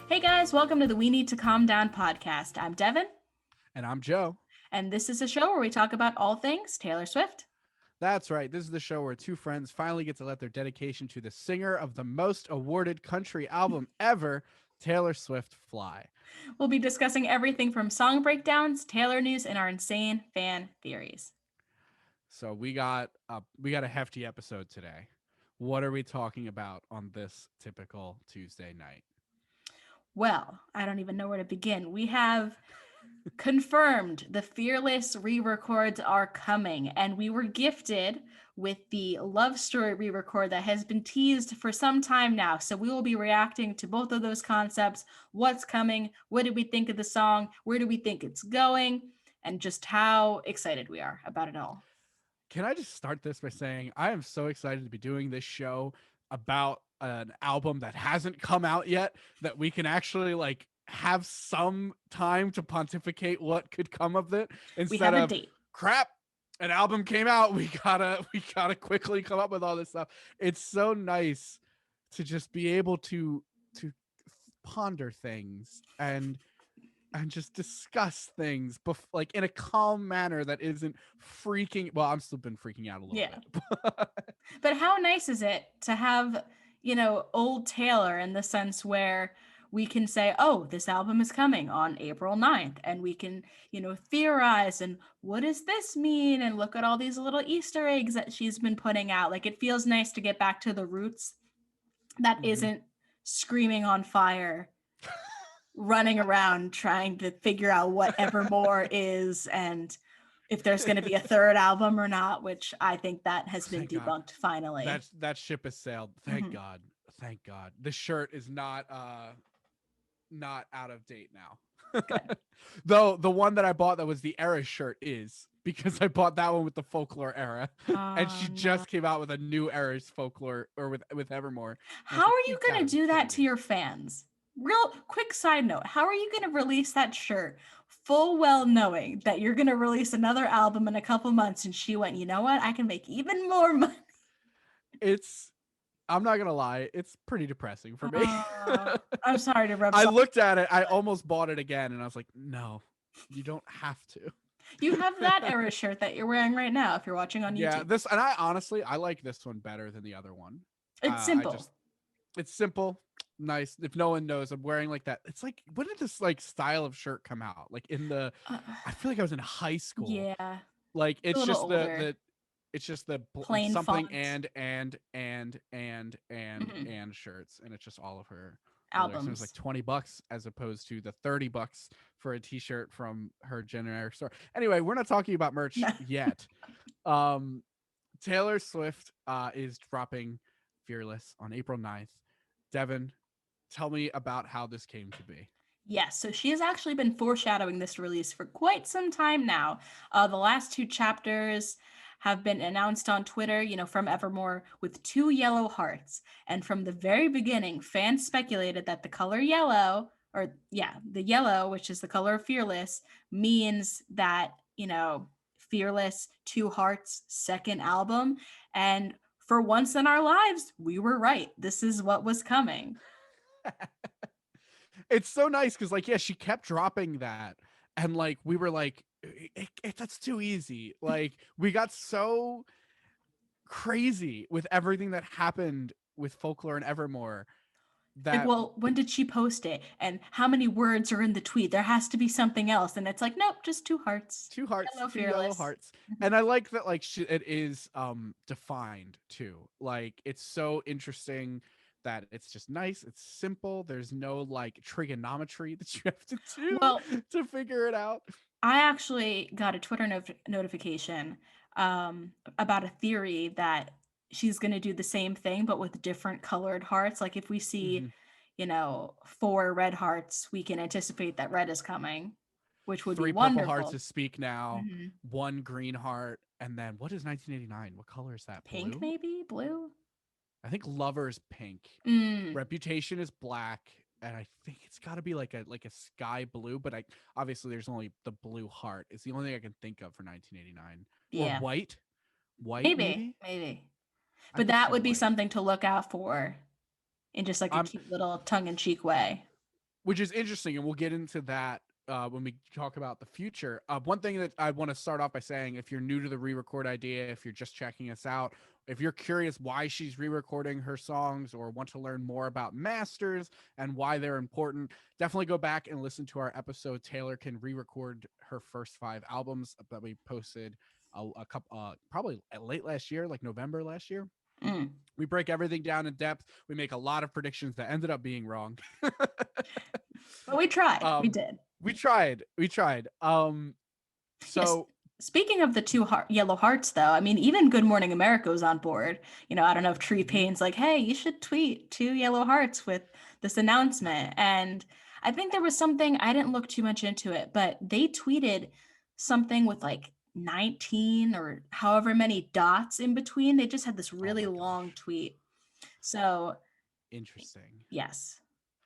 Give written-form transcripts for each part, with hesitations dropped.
Hey guys, welcome to the We Need to Calm Down podcast. I'm Devon, And I'm Joe. and this is a show where we talk about all things Taylor Swift. That's right. This is the show where two friends finally get to let their dedication to the singer of the most awarded country album ever, Taylor Swift, fly. We'll be discussing everything from song breakdowns, Taylor news, and our insane fan theories. So we got a hefty episode today. What are we talking about on this typical Tuesday night? Well, I don't even know where to begin. We have confirmed the Fearless re-records are coming, and we were gifted with the Love Story re-record that has been teased for some time now. So we will be reacting to both of those concepts. What's coming? What did we think of the song? Where do we think it's going? And just how excited we are about it all. Can I just start this by saying I am so excited to be doing this show about an album that hasn't come out yet, that we can actually like have some time to pontificate what could come of it We instead have a of date. crap, an album came out, we gotta quickly come up with all this stuff. It's so nice to just be able to ponder things and just discuss things like in a calm manner that isn't freaking. Well, I'm still been freaking out a little Yeah. bit. But how nice is it to have, old Taylor in the sense where we can say, oh, this album is coming on April 9th. And we can, theorize and what does this mean? And look at all these little Easter eggs that she's been putting out. Like it feels nice to get back to the roots that Mhm. isn't screaming on fire, running around trying to figure out what Evermore is and if there's going to be a third album or not, which I think that has been Thank God. debunked finally. That ship has sailed. Thank Mm-hmm. God. Thank God. The shirt is not out of date now. Good. Though the one that I bought that was the era shirt is, because I bought that one with the folklore era. And Oh she no. just came out with a new era's folklore, or with Evermore. And I How was like, are you you going gotta to be do that kidding to me. your fans? Real quick side note, how are you going to release that shirt full well knowing that you're going to release another album in a couple months and she went, "You know what? I can make even more money." It's I'm not gonna lie, it's pretty depressing for me. I'm sorry to rub I salt. looked at it, I almost bought it again, and I was like, no, you don't have to. You have that era shirt that you're wearing right now if you're watching on Yeah, YouTube. this, and I honestly I like this one better than the other one. It's I simple. just It's simple, nice. If no one knows, I'm wearing like that. It's like, when did this like style of shirt come out? Like in the, Uh, I feel like I was in high school. yeah, Like a it's little just older. it's just the Plain something font. Hmm. and shirts, and it's just all of her lyrics. And it was like Albums. $20 as opposed to the $30 for a t-shirt from her generic store. Anyway, we're not talking about merch No. yet. Um, Taylor Swift is dropping Fearless on April 9th. Devin, tell me about how this came to be. Yes, so she has actually been foreshadowing this release for quite some time now. The last two chapters have been announced on Twitter, from Evermore with two yellow hearts. And from the very beginning, fans speculated that the color yellow, or yeah, the yellow, which is the color of Fearless, means that, Fearless, Two Hearts, second album. And for once in our lives, we were right. This is what was coming. It's so nice because, like, yeah, she kept dropping that, and like we were like, that's too easy. Like we got so crazy with everything that happened with Folklore and Evermore Like, that well, when did she post it? And how many words are in the tweet? There has to be something else. And it's like, nope, just two hearts. two hearts, Hello, two yellow fearless. hearts. And I like that, like, it is defined too. Like it's so interesting that it's just nice, it's simple, there's no like trigonometry that you have to do Well, to figure it out. I actually got a Twitter notification about a theory that she's going to do the same thing, but with different colored hearts. Like if we see, Mhm. four red hearts, we can anticipate that red is coming, which would be Three purple hearts wonderful. is Speak Now, Hmm. one green heart, and then what is 1989? What color is that? Pink, Blue? maybe? Blue? I think Lover's pink. Mm, Reputation is black, and I think it's got to be like a sky blue. But I obviously there's only the blue heart. It's the only thing I can think of for 1989. Or yeah, white, white maybe, maybe. maybe. I But could that see would be white. something to look out for in just like a I'm cute little tongue-in-cheek way. which is interesting, and we'll get into that when we talk about the future. One thing that I want to start off by saying, if you're new to the re-record idea, if you're just checking us out, if you're curious why she's re-recording her songs or want to learn more about masters and why they're important, definitely go back and listen to our episode. Taylor can re-record her first 5 albums that we posted a couple, probably late last year, like November last year. Mm. We break everything down in depth. We make a lot of predictions that ended up being wrong. But we tried. We um, did. we tried. We tried. Yes. So Speaking of the two yellow hearts, though, I mean, even Good Morning America was on board. I don't know if Tree mhm, Payne's like, hey, you should tweet two yellow hearts with this announcement. And I think there was something, I didn't look too much into it, but they tweeted something with like 19 or however many dots in between. They just had this oh really my long gosh, tweet. So, interesting. yes.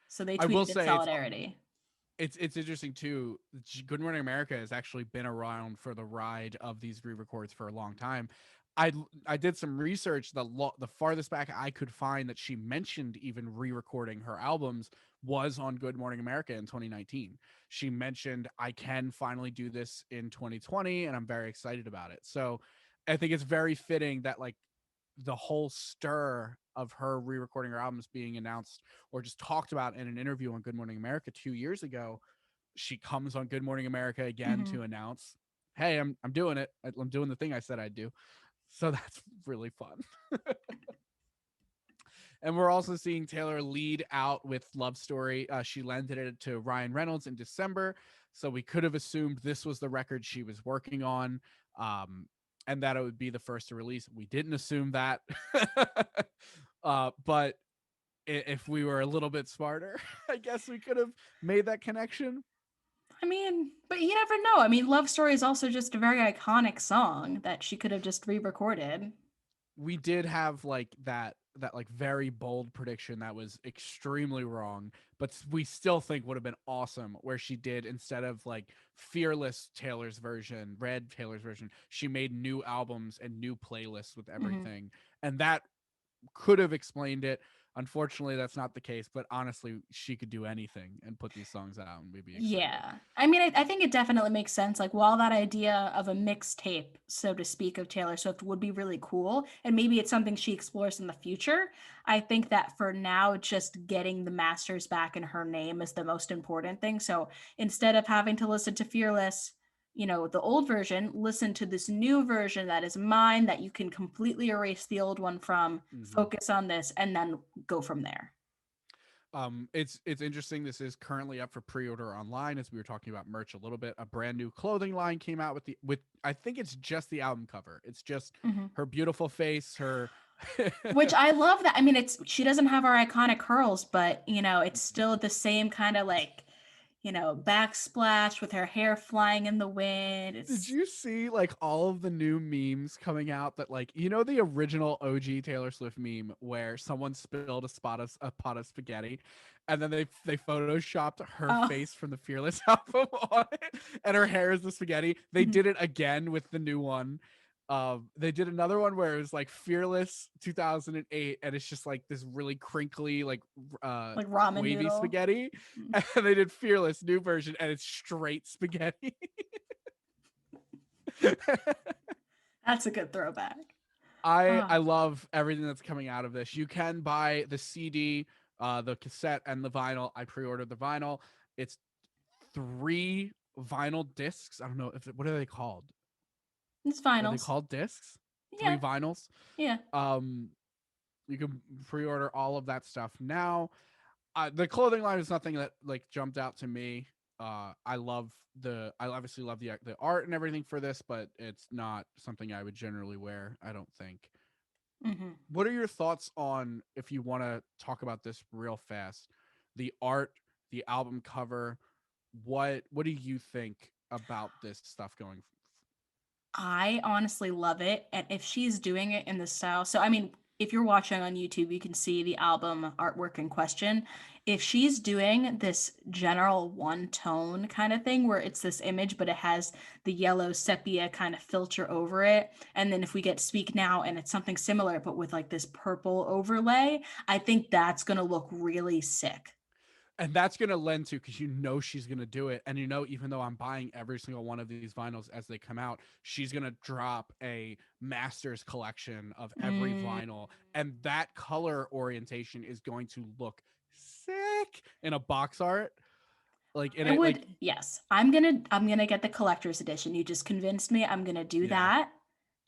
So they I will tweeted in say solidarity. it's interesting too. Good Morning America has actually been around for the ride of these re-records for a long time. I I did some research. The farthest back I could find that she mentioned even re-recording her albums was on Good Morning America in 2019. She mentioned I can finally do this in 2020, and I'm very excited about it. So I think it's very fitting that like the whole stir of her re-recording her albums being announced or just talked about in an interview on Good Morning America 2 years ago, she comes on Good Morning America again Hmm. to announce, "Hey, I'm doing it. I'm doing the thing I said I'd do." So that's really fun. And we're also seeing Taylor lead out with Love Story. She lended it to Ryan Reynolds in December. So we could have assumed this was the record she was working on, and that it would be the first to release. We didn't assume that. But if we were a little bit smarter, I guess we could have made that connection. I mean, but you never know. I mean, Love Story is also just a very iconic song that she could have just re-recorded. We did have like that like very bold prediction that was extremely wrong, but we still think would have been awesome where she did, instead of like Fearless Taylor's version, Red Taylor's version, she made new albums and new playlists with Hmm. everything. And that could have explained it. Unfortunately, that's not the case, but honestly, she could do anything and put these songs out and we'd be excited. Yeah. I mean, I think it definitely makes sense. Like, while that idea of a mixtape, so to speak, of Taylor Swift would be really cool, and maybe it's something she explores in the future, I think that for now, just getting the masters back in her name is the most important thing. So instead of having to listen to Fearless, the old version, listen to this new version that is mine, that you can completely erase the old one from, Mm-hmm. focus on this, and then go from there. It's interesting. This is currently up for pre-order online, as we were talking about merch a little bit. A brand new clothing line came out with I think it's just the album cover. It's just Mhm. her beautiful face, her Which I love that. I mean, it's she doesn't have our iconic curls, but it's still the same kind of like, backsplash with her hair flying in the wind. Did It's you see like all of the new memes coming out that like the original OG Taylor Swift meme where someone spilled a pot of spaghetti and then they photoshopped her oh, face from the Fearless album on it and her hair is the spaghetti. They mhm. did it again with the new one. They did another one where it was like Fearless 2008 and it's just like this really crinkly like Like ramen wavy noodle. spaghetti, Mm. and they did Fearless new version and it's straight spaghetti. That's a good throwback. I Oh, love everything that's coming out of this. You can buy the CD, the cassette, and the vinyl. I pre-ordered the vinyl. It's 3 vinyl discs. I don't know if what are they called? it's Are they finals. called discs? Three Yeah, vinyls. yeah. Um, you can pre-order all of that stuff now. The clothing line is nothing that like jumped out to me. I obviously love the art and everything for this, but it's not something I would generally wear, I don't think. Hmm. What are your thoughts on, if you want to talk about this real fast, the art, the album cover? What do you think about this stuff going? I honestly love it. And if she's doing it in the style, so I mean, if you're watching on YouTube, you can see the album artwork in question. If she's doing this general one tone kind of thing where it's this image, but it has the yellow sepia kind of filter over it, and then if we get Speak Now and it's something similar, but with like this purple overlay, I think that's going to look really sick. And that's going to lend to, because she's going to do it. And even though I'm buying every single one of these vinyls as they come out, she's going to drop a master's collection of every Mm. vinyl. And that color orientation is going to look sick in a box art. Like in I it, like, would, yes. I'm gonna get the collector's edition. You just convinced me. I'm gonna do yeah, that,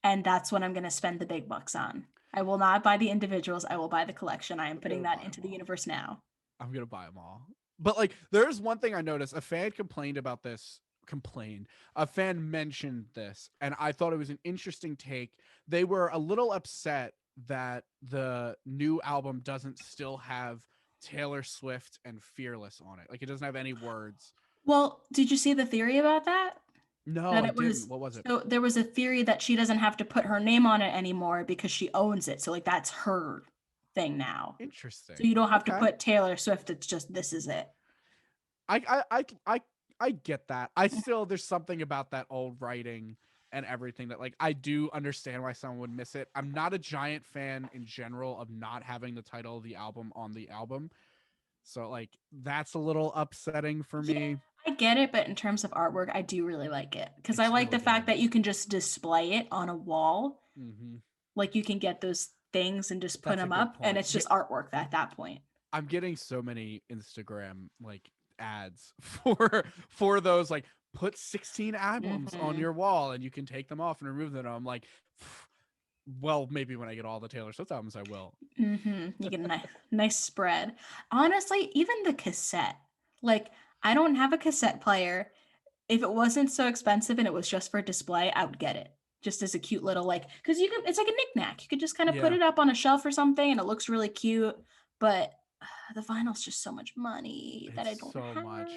and that's what I'm gonna spend the big bucks on. I will not buy the individuals. I will buy the collection. I am I'm putting going to that buy them into the all. universe now. I'm going to buy them all. But like, there's one thing I noticed. A fan complained about this. Complained. A fan mentioned this, and I thought it was an interesting take. They were a little upset that the new album doesn't still have Taylor Swift and Fearless on it. Like, it doesn't have any words. Well, did you see the theory about that? No, That I it didn't. was What was it? so there was a theory that she doesn't have to put her name on it anymore because she owns it. So like that's her thing now. So Interesting. you don't have to Okay. put Taylor Swift. It's just this is it. I get that. I still, there's something about that old writing and everything that, like, I do understand why someone would miss it. I'm not a giant fan in general of not having the title of the album on the album. So like, that's a little upsetting for Yeah, me. I get it, but in terms of artwork, I do really like it because I It's like really the fact good. that you can just display it on a wall. Hmm. Like you can get those things and just put That's a them good up, and point. it's just artwork at that point. I'm getting so many Instagram like ads for those, like, put 16 albums on Hmm. your wall and you can take them off and remove them. I'm like, well, maybe when I get all the Taylor Swift albums, I will. You get a nice spread. Honestly, even the cassette. Like, I don't have a cassette player. If it wasn't so expensive and it was just for display, I would get it. Just as a cute little like, because you can, it's like a knickknack. You could just kind of put Yeah, it up on a shelf or something, and it looks really cute. But the vinyl's just so much money that it's I don't so have. much.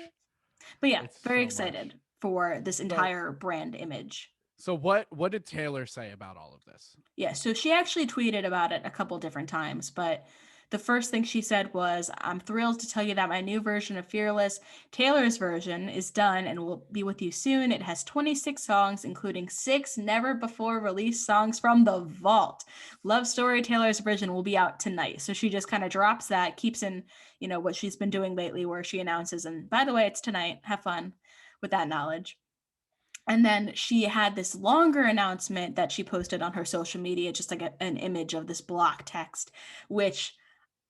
But yeah, It's very so much. excited for this So entire brand image. what did Taylor say about all of this? Yeah, so she actually tweeted about it a couple different times, but the first thing she said was, I'm thrilled to tell you that my new version of Fearless, Taylor's version, is done and will be with you soon. It has 26 songs, including 6 never before released songs from the vault. Love Story Taylor's version will be out tonight. So she just kind of drops that, keeps in, what she's been doing lately, where she announces, and by the way, it's tonight. Have fun with that knowledge. And then she had this longer announcement that she posted on her social media, just like an image of this block text, which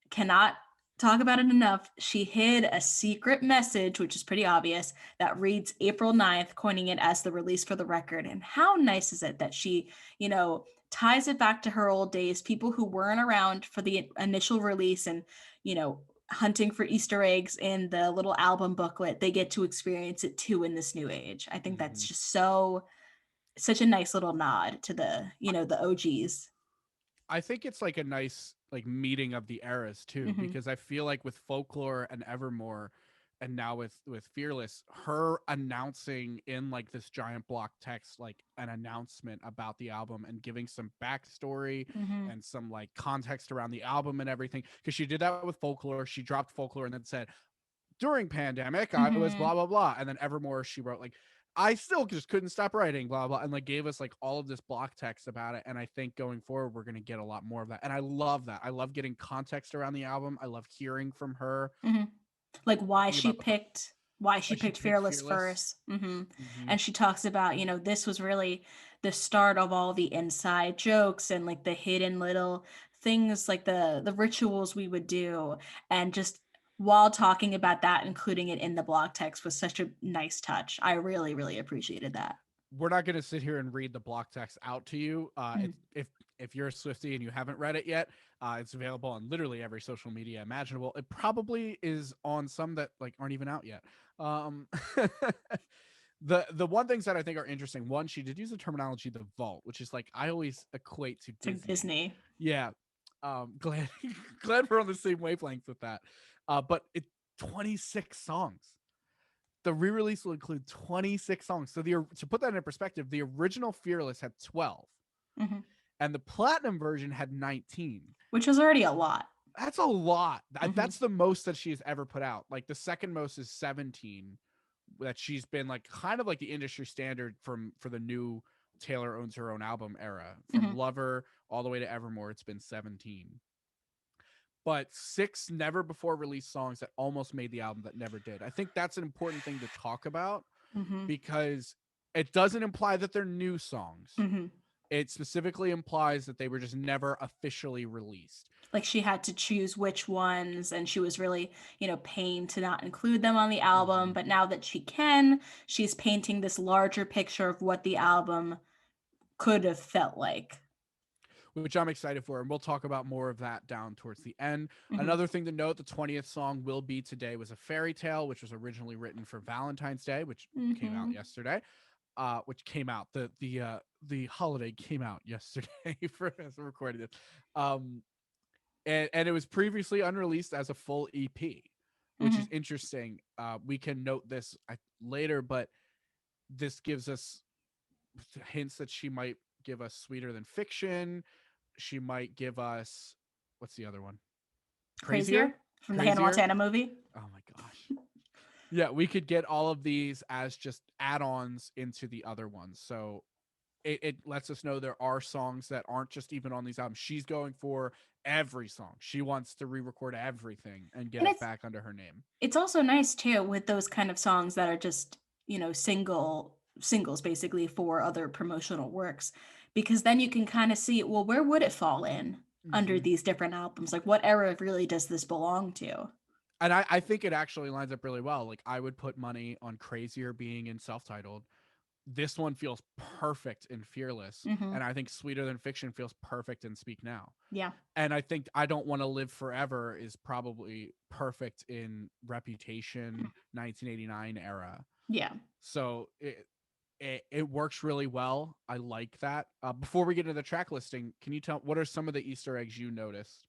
cannot talk about it enough. She hid a secret message, which is pretty obvious, that reads April 9th, coining it as the release for the record. And how nice is it that she, ties it back to her old days, people who weren't around for the initial release and, you know, hunting for Easter eggs in the little album booklet, they get to experience it too in this new age. I think that's Hmm. just such a nice little nod to the OGs. I think it's like a nice like meeting of the eras too, Hmm. because I feel like with Folklore and Evermore, and now with Fearless, her announcing in like this giant block text like an announcement about the album and giving some backstory Hmm. and some like context around the album and everything. Because she did that with Folklore. She dropped Folklore and then said, during pandemic I was Hmm. blah blah blah, and then Evermore she wrote like, I still just couldn't stop writing blah blah, and like gave us like all of this block text about it. And I think going forward we're going to get a lot more of that, and I love that. I love getting context around the album. I love hearing from her, Hmm. Like why talking she about picked why why she she picked picked Fearless Fearless. first. Hmm. And she talks about, this was really the start of all the inside jokes and like the hidden little things, like the rituals we would do. And just while talking about that, including it in the blog text was such a nice touch. I really, really appreciated that. We're not going to sit here and read the block text out to you. Mhm. If you're a Swiftie and you haven't read it yet, it's available on literally every social media imaginable. It probably is on some that like aren't even out yet. Um, the one things that I think are interesting. One, she did use the terminology the vault, which is like I always equate to It's like Disney. Disney. Yeah. Glad glad we're on the same wavelength with that. But it 26 songs. The re-release will include 26 songs. So to put that in perspective, the original Fearless had 12 Hmm. and the platinum version had 19. Which was already a lot. That's a lot. Hmm. That's the most that she's ever put out. Like the second most is 17, that she's been like kind of like the industry standard for the new Taylor owns her own album era. From Hmm. Lover all the way to Evermore, it's been 17. but 6 never before released songs that almost made the album that never did. I think that's an important thing to talk about Mm-hmm. because it doesn't imply that they're new songs. Mm-hmm. It specifically implies that they were just never officially released. Like she had to choose which ones, and she was really, pained to not include them on the album. Mhm. But now that she can, she's painting this larger picture of what the album could have felt like. Which I'm excited for, and we'll talk about more of that down towards the end. Mm-hmm. Another thing to note: the 20th song will be today was a fairy tale, which was originally written for Valentine's Day, which came out Mm-hmm. yesterday. Which came out the holiday came out yesterday for as we're recording this, um, and it was previously unreleased as a full EP, which is Mm-hmm. interesting. We can note this later, but this gives us hints that she might give us Sweeter Than Fiction. She might give us what's the other one? Crazier? Crazier from the Hannah Crazier? Montana movie. Oh my gosh. Yeah, we could get all of these as just add-ons into the other ones. So it lets us know there are songs that aren't just even on these albums. She's going for every song. She wants to re-record everything and get And it it's back under her name. it's also nice too with those kind of songs that are just, singles basically for other promotional works, because then you can kind of see, well, where would it fall in under Mm-hmm. these different albums? Like what era really does this belong to? And I think it actually lines up really well. Like I would put money on Crazier being in self-titled. This one feels perfect in Fearless, Mhm. and I think Sweeter Than Fiction feels perfect in Speak Now. Yeah. And I think I Don't Want to Live Forever is probably perfect in Reputation 1989 era. Yeah. So it works really well. I like that. Before we get into the track listing, can you tell what are some of the Easter eggs you noticed?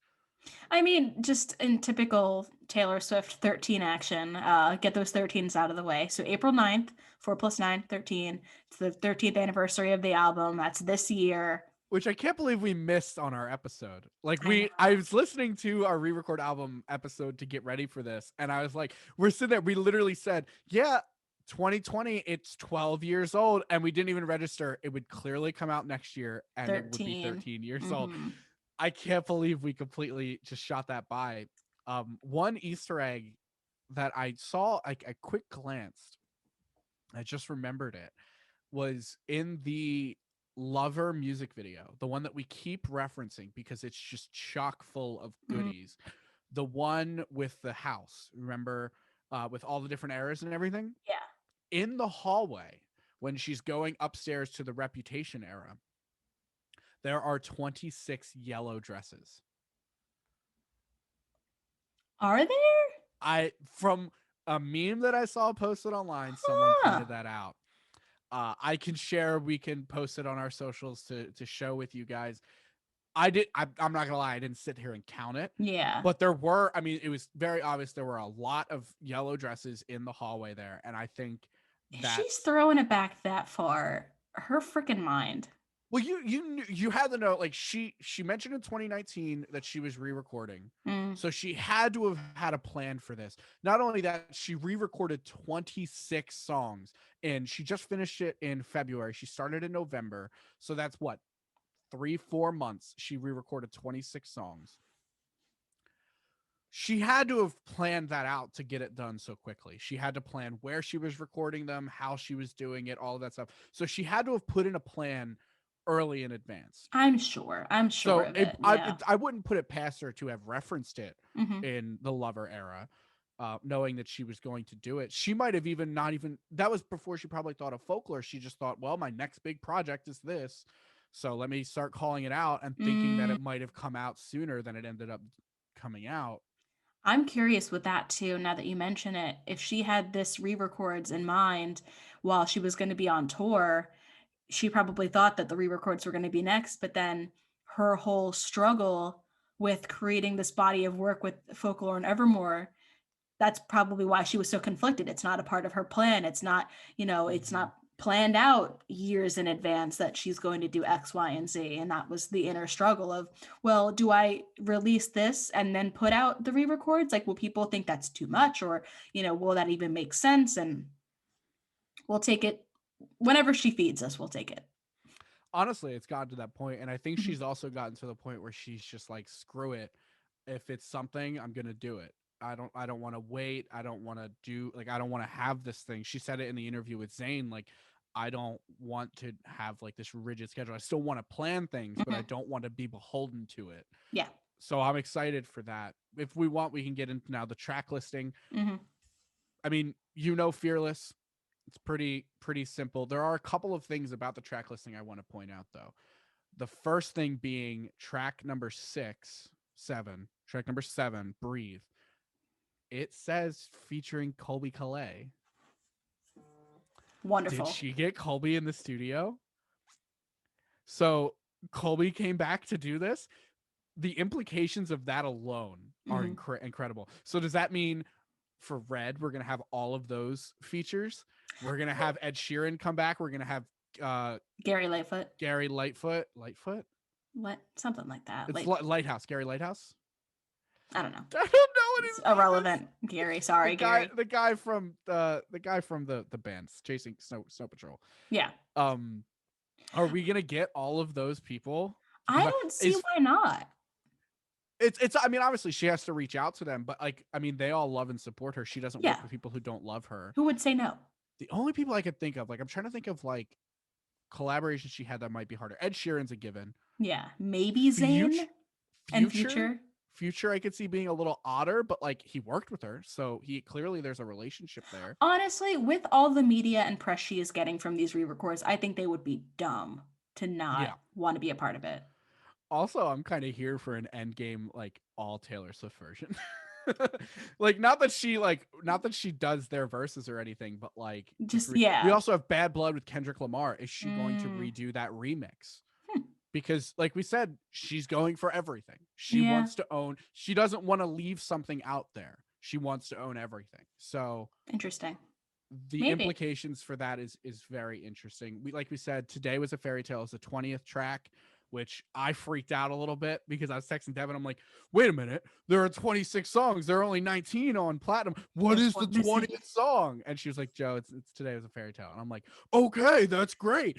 I mean, just in typical Taylor Swift 13 action, get those 13s out of the way. So April 9th, 4 plus 9, 13. It's the 13th anniversary of the album. That's this year. Which I can't believe we missed on our episode. Like I know. I was listening to our re-record album episode to get ready for this, and I was like, we're sitting there. We literally said, "Yeah, 2020, it's 12 years old," and we didn't even register. It would clearly come out next year, and it would be 13. 13 years old. Mm-hmm. I can't believe we completely just shot that by. One Easter egg that I saw, like a quick glance, I just remembered it was in the Lover music video, the one that we keep referencing because it's just chock full of Mm, goodies. The one with the house, remember, with all the different eras and everything? yeah. In the hallway, when she's going upstairs to the Reputation era, there are 26 yellow dresses. Are there? From a meme that I saw posted online, someone Huh. pointed that out. I can share. We can post it on our socials to show with you guys. I'm not gonna lie. I didn't sit here and count it, Yeah. but there were. I mean, it was very obvious there were a lot of yellow dresses in the hallway there, and I think If she's that's throwing it back that far, her freaking mind. well. You had to know. Like she mentioned in 2019 that she was re-recording, Mm, so she had to have had a plan for this. Not only that, she re-recorded 26 songs, and she just finished it in February. She started in November, so that's what 3 4 months. She re-recorded 26 songs. She had to have planned that out to get it done so quickly. She had to plan where she was recording them, how she was doing it, all of that stuff. So she had to have put in a plan early in advance. I'm sure. I'm sure So of it. Yeah. I wouldn't put it past her to have referenced it Hmm. in the Lover era, knowing that she was going to do it. She might have even not even that was before she probably thought of Folklore. She just thought, well, my next big project is this, so let me start calling it out and thinking that Mm, it might have come out sooner than it ended up coming out. I'm curious with that too, now that you mention it. If she had this re records in mind while she was going to be on tour, she probably thought that the re records were going to be next, but then her whole struggle with creating this body of work with Folklore and Evermore, that's probably why she was so conflicted. It's not a part of her plan. It's not, it's Mhm. not planned out years in advance that she's going to do X, Y, and Z. And that was the inner struggle of, well, do I release this and then put out the re-records? Like, will people think that's too much? Or, will that even make sense? And we'll take it whenever she feeds us, we'll take it. Honestly, it's gotten to that point, and I think Mhm. she's also gotten to the point where she's just like, screw it. If it's something, I'm gonna do it. I don't want to wait. I don't want to do like I don't want to have this thing. She said it in the interview with Zayn, like I don't want to have like this rigid schedule. I still want to plan things, but I Mhm. don't want to be beholden to it. Yeah. So I'm excited for that. If we want, we can get into now the track listing. Hmm. I mean, Fearless. It's pretty simple. There are a couple of things about the track listing I want to point out though. The first thing being track number 7, Breathe. It says featuring Colby Calais. Did Wonderful. she get Colby in the studio? So Colby came back to do this. The implications of that alone are Hmm. incredible. So does that mean for Red, we're gonna have all of those features? We're gonna have Ed Sheeran come back. We're gonna have Gary Lightfoot. Gary Lightfoot. What? Something like that. It's Like, Lighthouse. Gary Lighthouse. I don't know. I don't know what It's his name is. irrelevant. Gary. Sorry, Gary. The guy from the bands chasing Snow Patrol. Yeah. Um, are we gonna get all of those people? I don't see Is why not. it's I mean obviously she has to reach out to them, but like I mean they all love and support her. She doesn't Yeah. work with people who don't love her. Who would say no? The only people I could think of, like I'm trying to think of like collaborations she had that might be harder. Ed Sheeran's a given. Yeah. Maybe Zayn and Future. Future I could see being a little odder, but like he worked with her, so he clearly there's a relationship there. Honestly, with all the media and press she is getting from these re-records, I think they would be dumb to not Yeah. want to be a part of it. Also, I'm kind of here for an Endgame like all Taylor Swift version. Like not that she does their verses or anything, but like Just we yeah. also have Bad Blood with Kendrick Lamar. Is she going to Mm. redo that remix? Hmm. Because like we said, she's going for everything. She Yeah. wants to own. She doesn't want to leave something out there. She wants to own everything. So Interesting. the Maybe. implications for that is very interesting. We said today was a fairy tale. It's the 20th track, which I freaked out a little bit because I was texting Devin. I'm like, wait a minute, there are 26 songs. There are only 19 on platinum. What There's is the one missing. 20th song? And she was like, Joe, it's today was a fairy tale. And I'm like, okay, that's great.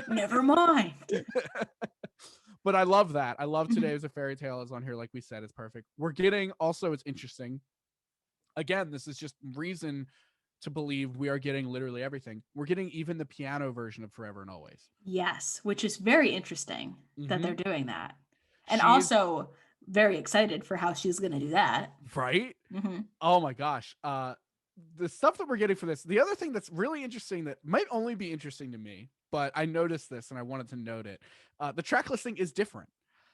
Never mind. But I love that. I love today was a fairy tale is on here. Like we said, it's perfect. We're getting also, it's interesting. Again, this is just reason to believe we are getting literally everything. We're getting even the piano version of Forever and Always. Yes, which is very interesting that they're doing that. And She's also very excited for how she's going to do that. right. Mm-hmm. Oh my gosh. The stuff that we're getting for this, the other thing that's really interesting that might only be interesting to me, but I noticed this and I wanted to note it. The track listing is different.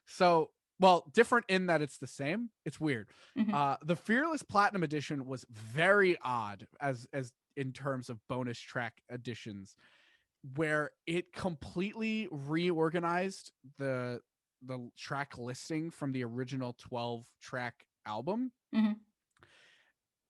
So, well, different in that it's the same. It's weird. Mm-hmm. The Fearless Platinum Edition was very odd as in terms of bonus track additions, where it completely reorganized the track listing from the original 12 track album. Mm-hmm.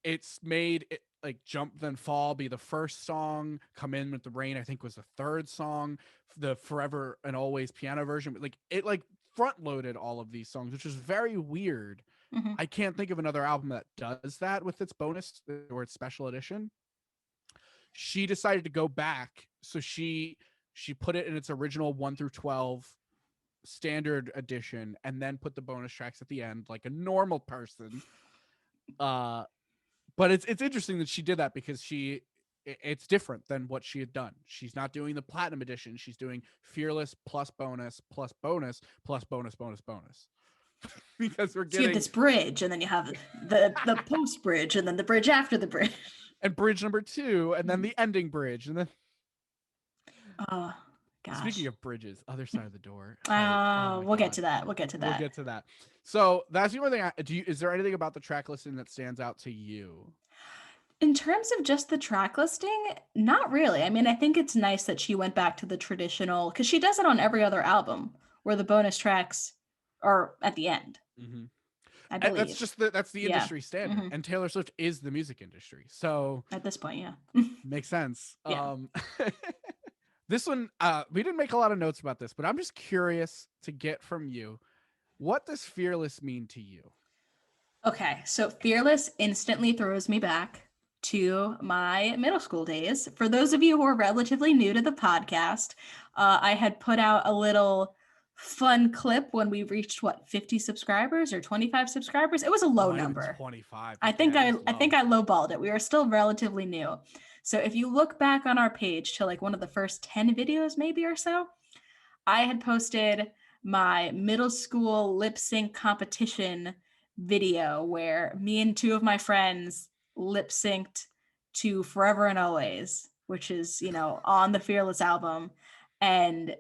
It's made it like Jump Then Fall be the first song, Come In With the Rain I think was the third song, the Forever and Always piano version, but like it like front loaded all of these songs, which is very weird. Mm-hmm. I can't think of another album that does that with its bonus or its special edition. She decided to go back, so she put it in its original 1 through 12 standard edition and then put the bonus tracks at the end like a normal person. But it's interesting that she did that because it's different than what she had done. She's not doing the platinum edition. She's doing Fearless plus bonus plus bonus plus bonus bonus bonus. Because we're So you getting have this bridge, and then you have the post bridge, and then the bridge after the bridge. and bridge number 2, and then the ending bridge, and then Oh gosh. speaking of bridges, other side of the door. We'll get to that. We'll get to that. We'll get to that. So that's the only thing. Is there anything about the track listing that stands out to you? In terms of just the track listing, not really. I mean, I think it's nice that she went back to the traditional, because she does it on every other album where the bonus tracks are at the end. Mm-hmm. I believe. That's just that's the industry standard, Mhm. and Taylor Swift is the music industry, so At this point, yeah. makes sense. Yeah. This one, we didn't make a lot of notes about this, but I'm just curious to get from you, what does Fearless mean to you? Okay, so Fearless instantly throws me back to my middle school days. For those of you who are relatively new to the podcast, I had put out a little fun clip when we reached what, 50 subscribers or 25 subscribers. It was a It low might have been number. 25, I but think yeah, it I was I think low. I lowballed it. We were still relatively new. So if you look back on our page to like one of the first 10 videos maybe or so, I had posted my middle school lip sync competition video where me and two of my friends lip synced to Forever and Always, which is, on the Fearless album. And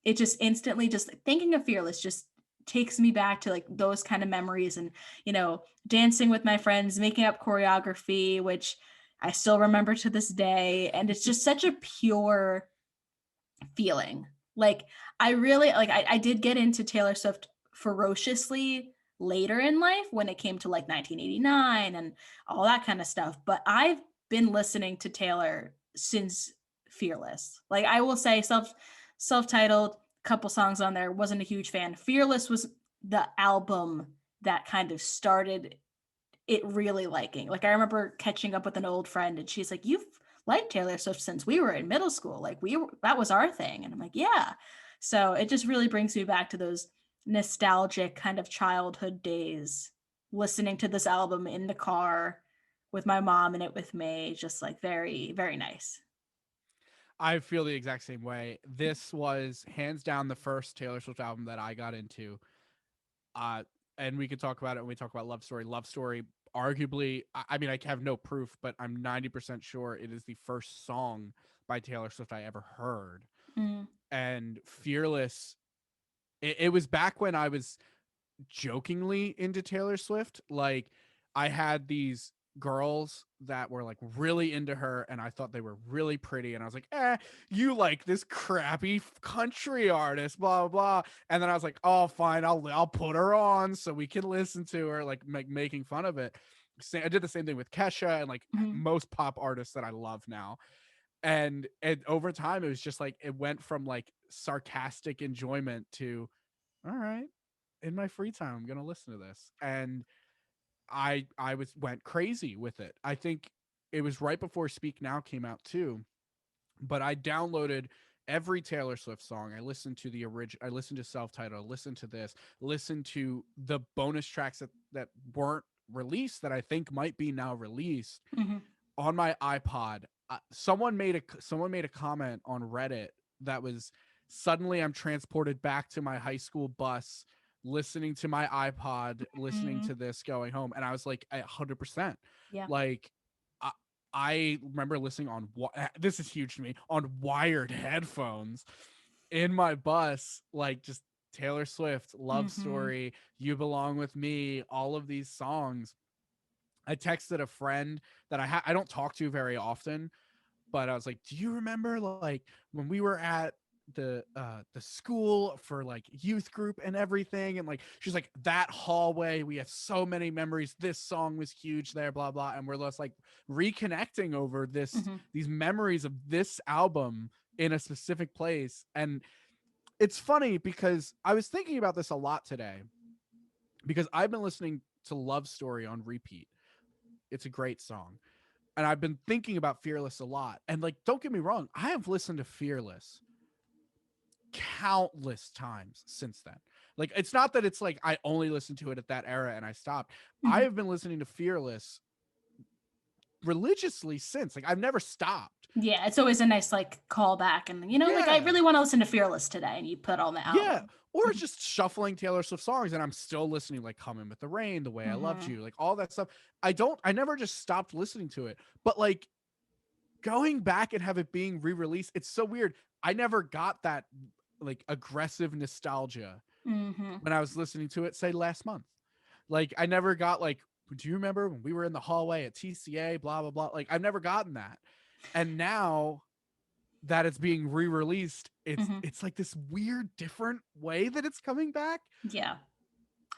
it just instantly, just thinking of Fearless just takes me back to like those kind of memories and, dancing with my friends, making up choreography, which I still remember to this day. And it's just such a pure feeling. Like I really like I did get into Taylor Swift ferociously later in life when it came to like 1989 and all that kind of stuff, but I've been listening to Taylor since Fearless. Like I will say self-titled, couple songs on there, wasn't a huge fan. Fearless was the album that kind of started it really liking. Like I remember catching up with an old friend and she's like, "You've liked Taylor Swift since we were in middle school. Like that was our thing." And I'm like, "Yeah." So it just really brings me back to those nostalgic kind of childhood days listening to this album in the car with my mom and it with me, just like very very nice. I feel the exact same way. This was hands down the first Taylor Swift album that I got into. Uh, and we could talk about it when we talk about Love Story. Love Story, arguably, I mean, I have no proof, but I'm 90% sure it is the first song by Taylor Swift I ever heard. Mm, And Fearless, it was back when I was jokingly into Taylor Swift. Like I had these girls that were like really into her and I thought they were really pretty and I was like, you like this crappy country artist, blah blah blah. And then I was like, oh fine, I'll put her on so we can listen to her, like making fun of it. I did the same thing with Kesha and like mm, most pop artists that I love now. And over time it was just like it went from like sarcastic enjoyment to all right, in my free time I'm gonna listen to this. And I was went crazy with it. I think it was right before Speak Now came out too, but I downloaded every Taylor Swift song. I listened to the original, I listened to self-titled, listened to this, listened to the bonus tracks that weren't released that I think might be now released mhm, on my iPod. Someone made a comment on Reddit that was, suddenly I'm transported back to my high school bus, listening to my iPod, listening mm, to this going home, and I was like 100%. yeah. Like I, I remember listening on this is huge to me, on wired headphones in my bus, like just Taylor Swift, Love Mhm, Story, You Belong with Me, all of these songs. I texted a friend that I don't talk to very often, but I was like, "Do you remember like when we were at the school for like youth group and everything?" And like she's like, "That hallway, we have so many memories. This song was huge there, blah blah." And we're just like reconnecting over mhm, these memories of this album in a specific place. And it's funny because I was thinking about this a lot today because I've been listening to Love Story on repeat. It's a great song. And I've been thinking about Fearless a lot. And like, don't get me wrong, I have listened to Fearless countless times since then. Like, it's not that it's like I only listened to it at that era and I stopped. I mhm. have been listening to Fearless religiously since. Like, I've never stopped. Yeah, it's always a nice like callback, and like I Yeah. really want to listen to Fearless today, and you put on the Yeah. album. Or Mhm, just shuffling Taylor Swift songs and I'm still listening, like Coming with the Rain, The Way I Loved mhm, You, like all that stuff. I never just stopped listening to it. But like going back and have it being re-released, it's so weird. I never got that like aggressive nostalgia mhm, when I was listening to it, say last month. Like I never got like, do you remember when we were in the hallway at TCA, blah blah blah? Like I've never gotten that. And now that it's being re-released, mhm. it's like this weird different way that it's coming back. Yeah,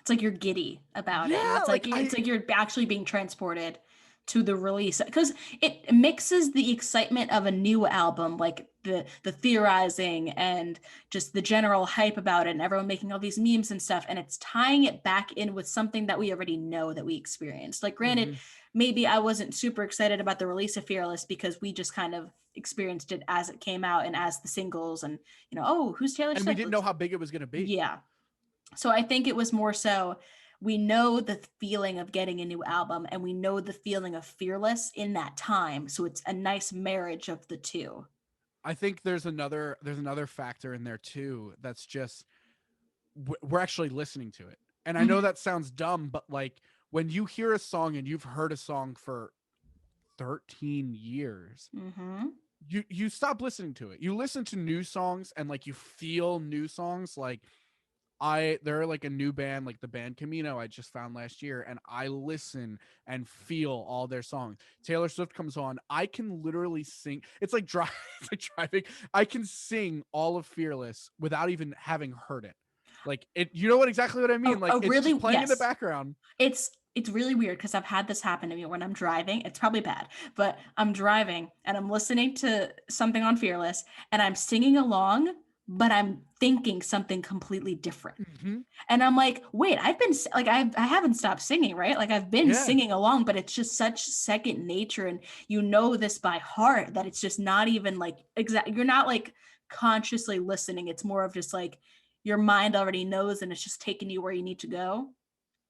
it's like you're giddy about it, and Yeah, it's like like it's like you're actually being transported. to the release, because it mixes the excitement of a new album, like the theorizing and just the general hype about it and everyone making all these memes and stuff, and it's tying it back in with something that we already know that we experienced. Like, granted, Hmm. maybe I wasn't super excited about the release of Fearless because we just kind of experienced it as it came out and as the singles, and oh, who's Taylor And we Swift? didn't know how big it was going to be. Yeah. So I think it was more so we know the feeling of getting a new album and we know the feeling of Fearless in that time. So it's a nice marriage of the two. I think there's another factor in there too that's just we're actually listening to it. And I know Mm-hmm. that sounds dumb, but like when you hear a song and you've heard a song for 13 years, Mm-hmm. you stop listening to it. You listen to new songs and like you feel new songs. Like they're like a new band, like the band Camino I just found last year, and I listen and feel all their songs. Taylor Swift comes on, I can literally sing. It's like it's like driving. I can sing all of Fearless without even having heard it. Like it, you know what exactly what I mean? Like Oh, it's just really? playing in the Yes. background. It's really weird because I've had this happen to me when I'm driving. It's probably bad, but I'm driving and I'm listening to something on Fearless and I'm singing along, but I'm thinking something completely different. Hmm. And I'm like, wait, I've been like I haven't stopped singing, right? Like I've been Yeah. singing along, but it's just such second nature, and you know this by heart that it's just not even like exact. You're not like consciously listening. It's more of just like your mind already knows, and it's just taking you where you need to go.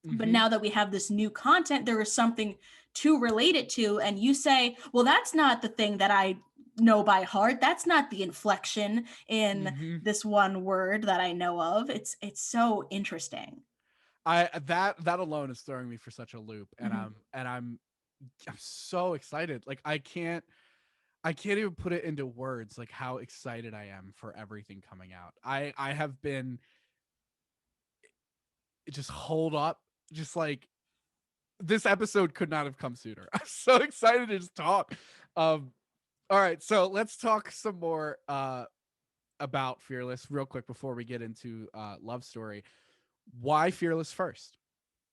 But Hmm. now that we have this new content, there is something to relate it to, and you say, well, that's not the thing that I know by heart. That's not the inflection in Hmm. this one word that I know of. It's so interesting. That alone is throwing me for such a loop, and Mhm. I'm so excited. Like I can't even put it into words like how excited I am for everything coming out. I have been just hold up, just like this episode could not have come sooner. I'm so excited to just talk. Um all right, so let's talk some more about Fearless real quick before we get into Love Story. Why Fearless first?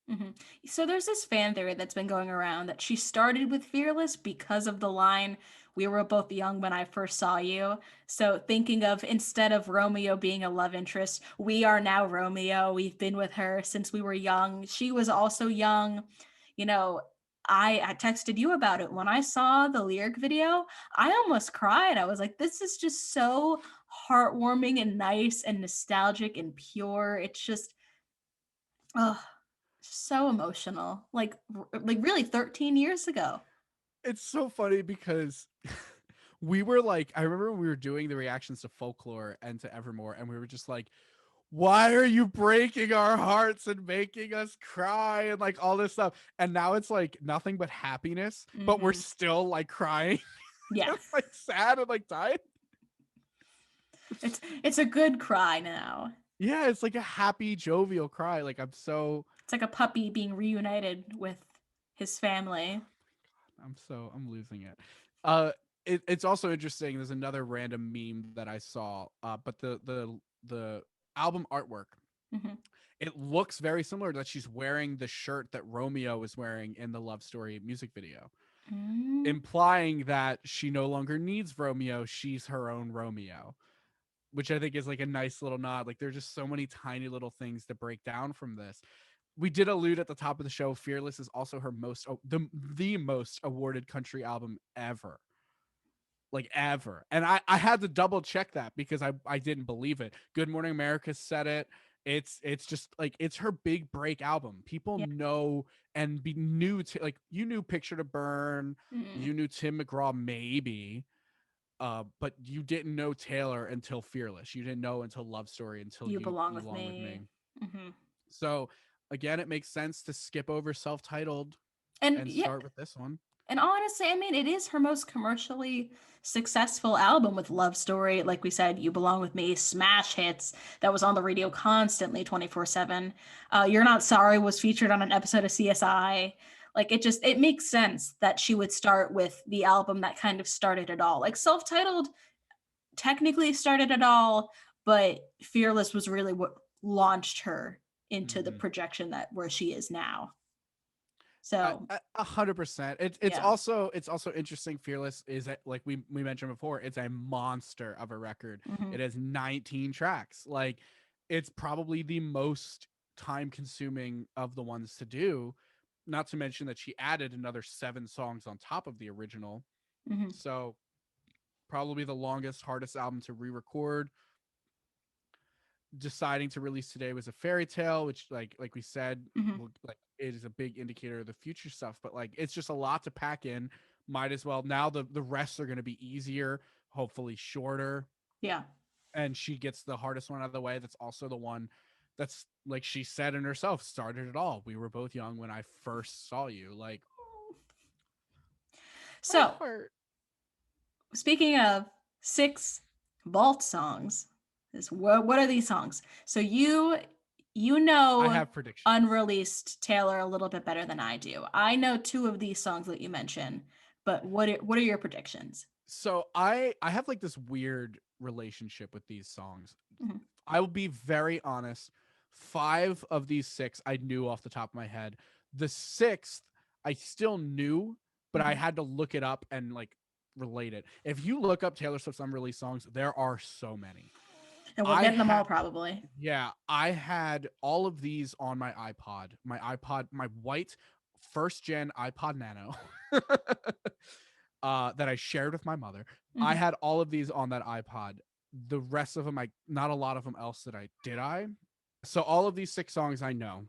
Mhm. So there's this fan theory that's been going around that she started with Fearless because of the line, "We were both young when I first saw you." So thinking of, instead of Romeo being a love interest, we are now Romeo. We've been with her since we were young. She was also young. You know, I texted you about it. When I saw the lyric video, I almost cried. I was like, this is just so heartwarming and nice and nostalgic and pure. It's just, oh, so emotional. Like really 13 years ago. It's so funny because we were like, I remember when we were doing the reactions to Folklore and to Evermore, and we were just like, why are you breaking our hearts and making us cry and like all this stuff? And now it's like nothing but happiness, but we're Mhm. still like crying Yeah. and like sad and like tired. It's a good cry now. Yeah, it's like a happy, jovial cry. Like It's like a puppy being reunited with his family. I'm losing it. Uh, it's also interesting. There's another random meme that I saw. But the album artwork, Mhm. it looks very similar that she's wearing the shirt that Romeo is wearing in the Love Story music video, Mm. implying that she no longer needs Romeo. She's her own Romeo, which I think is like a nice little nod. Like there's just so many tiny little things to break down from this. We did allude at the top of the show. Fearless is also her the most awarded country album ever, like ever. And I had to double check that because I didn't believe it. Good Morning America said it. It's just like it's her big break album. People Yeah. know and be new to, like, you knew Picture to Burn, Mm. you knew Tim McGraw maybe, but you didn't know Taylor until Fearless. You didn't know until Love Story, until You belong you with Long with me. Me. Mhm. So again, it makes sense to skip over self-titled And and yeah, start with this one. and honestly, I mean, it is her most commercially successful album with Love Story. Like we said, You Belong With Me, smash hits that was on the radio constantly 24/7. You're Not Sorry was featured on an episode of CSI. Like it makes sense that she would start with the album that kind of started it all. Like self-titled technically started it all, but Fearless was really what launched her into the Hmm. projection that where she is now. So 100%. yeah. It's also interesting. Fearless is like we mentioned before. It's a monster of a record. Hmm. It has 19 tracks. Like it's probably the most time consuming of the ones to do. Not to mention that she added another 7 songs on top of the original. Hmm. So probably the longest, hardest album to re-record. Deciding to release today was a fairy tale, which like we said, Hmm. like it is a big indicator of the future stuff. But like it's just a lot to pack in. Might as well now the rests are going to be easier, hopefully shorter, Yeah. and she gets the hardest one out of the way. That's also the one that's like she said in herself started it all. We were both young when I first saw you. Like my So heart. speaking of six vault songs, is what are these songs? So you I know have predictions. unreleased Taylor a little bit better than I do. I know two of these songs that you mentioned, but what are your predictions? So I have like this weird relationship with these songs. Hmm. I will be very honest. 5 of these 6 I knew off the top of my head. The sixth I still knew, but I Hmm. had to look it up and like relate it. If you look up Taylor Swift's unreleased songs, there are so many. And we're I getting them all had probably. yeah, I had all of these on my iPod. My white first gen iPod Nano. That I shared with my mother. I Hmm. had all of these on that iPod. The rest of them, I not a lot of them else that I did. I so all of these 6 songs I know.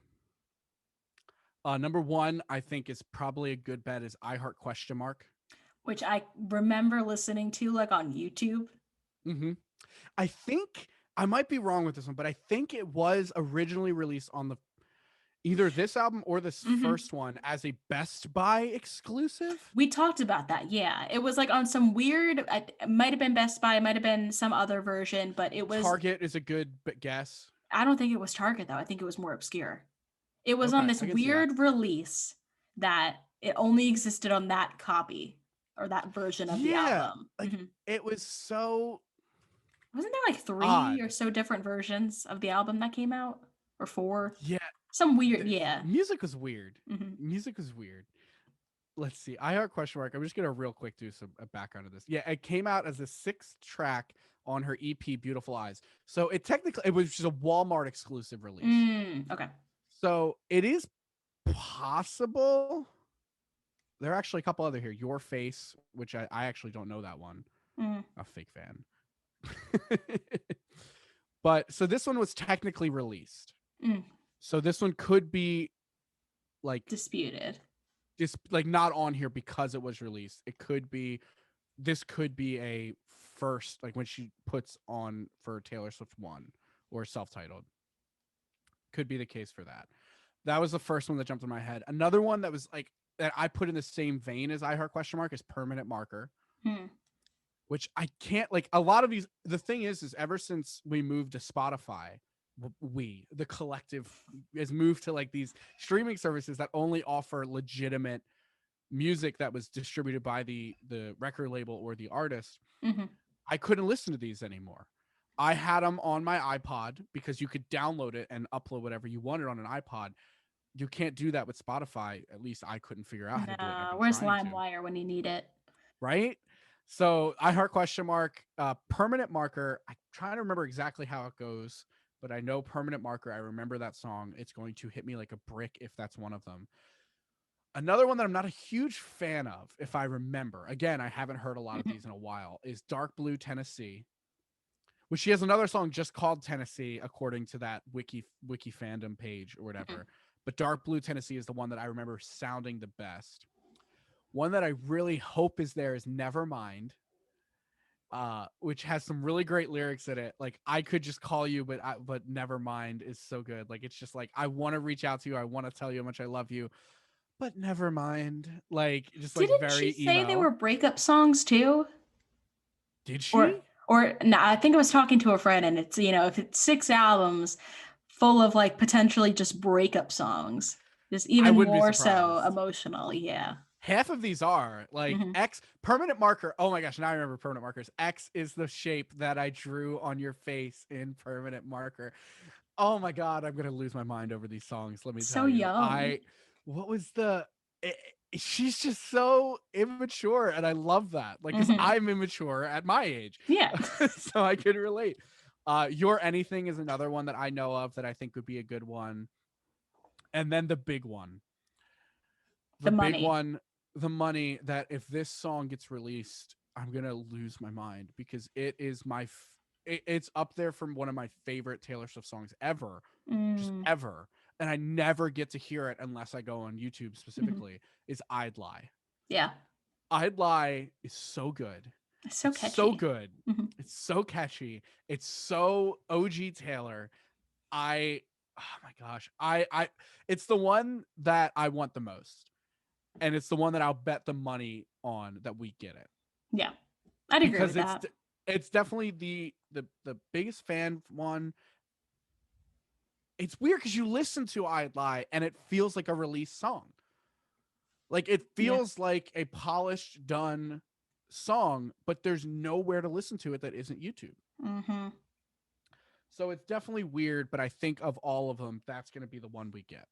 Number one, I think is probably a good bet is I Heart question mark. Which I remember listening to like on YouTube. Hmm. I think I might be wrong with this one, but I think it was originally released on the either this album or this Hmm. first one as a Best Buy exclusive. We talked about that. Yeah. It was like on some weird, it might have been Best Buy, it might have been some other version, but it was, Target is a good guess. I don't think it was Target though. I think it was more obscure. It was on Okay, this I can see that. weird release that it only existed on that copy or that version of the Yeah, album. like it was so Wasn't there like three or odd. so different versions of the album that came out? Or four? Yeah, Some weird, yeah. music was weird. Hmm. Music was weird. Let's see. I heart question mark. I'm just gonna real quick do some a background of this. Yeah, it came out as the 6th track on her EP "Beautiful Eyes." So it was just a Walmart exclusive release. Okay. So it is possible. There are actually a couple other here. Your Face, which I actually don't know that one. Mm, A fake fan. But so this one was technically released. mm, So this one could be like disputed. just like not on here because it was released. It could be this could be a first like when she puts on for Taylor Swift one or self-titled. Could be the case for that. That was the first one that jumped in my head. Another one that was like that I put in the same vein as I Heart question mark is Permanent Marker, Mm, which I can't like a lot of these. The thing is ever since we moved to Spotify, the collective has moved to like these streaming services that only offer legitimate music that was distributed by the record label or the artist. hmm. I couldn't listen to these anymore. I had them on my iPod because you could download it and upload whatever you wanted on an iPod. You can't do that with Spotify. At least I couldn't figure out how to do it, and I've No, been where's trying to. LimeWire when you need it? Right? So I heart question mark, permanent marker. I'm trying to remember exactly how it goes, but I know permanent marker. I remember that song. It's going to hit me like a brick if that's one of them. Another one that I'm not a huge fan of, if I remember, again, I haven't heard a lot of Mhm, these in a while, is Dark Blue Tennessee, which she has another song just called Tennessee, according to that wiki fandom page or mhm. whatever. But Dark Blue Tennessee is the one that I remember sounding the best. One that I really hope is there is Nevermind, which has some really great lyrics in it. Like I could just call you, but Nevermind is so good. Like it's just like I want to reach out to you, I want to tell you how much I love you, but never mind. Like just like Didn't very she say they emo. were breakup songs too? Did Or she? no, I think I was talking to a friend and it's, if it's six albums full of like potentially just breakup songs, just I even wouldn't be more so surprised. emotional, yeah. Half of these are like Hmm. X permanent marker. Oh my gosh, now I remember permanent markers. X is the shape that I drew on your face in permanent marker. Oh my god, I'm gonna lose my mind over these songs. Let me So tell you. young. What was the? it, she's just so immature, and I love that. Like, because Hmm. I'm immature at my age, Yeah. so I can relate. Your anything is another one that I know of that I think would be a good one, and then the big one, The the big money. one, the money. That if this song gets released, I'm gonna lose my mind because it is it's up there from one of my favorite Taylor Swift songs ever, just Mm. ever, and I never get to hear it unless I go on YouTube Hmm. specifically. Is "I'd Lie." Yeah. "I'd Lie" is so good. It's so It's so catchy. good. Hmm. It's so catchy. It's so OG Taylor. I oh my gosh. I it's the one that I want the most. And it's the one that I'll bet the money on that we get it. Yeah. I'd agree Because with that. it's definitely the biggest fan one. It's weird because you listen to "I'd Lie" and it feels like a release song. Like it Yeah. feels like a polished, done song, but there's nowhere to listen to it that isn't YouTube. Hmm. So it's definitely weird, but I think of all of them, that's going to be the one we get.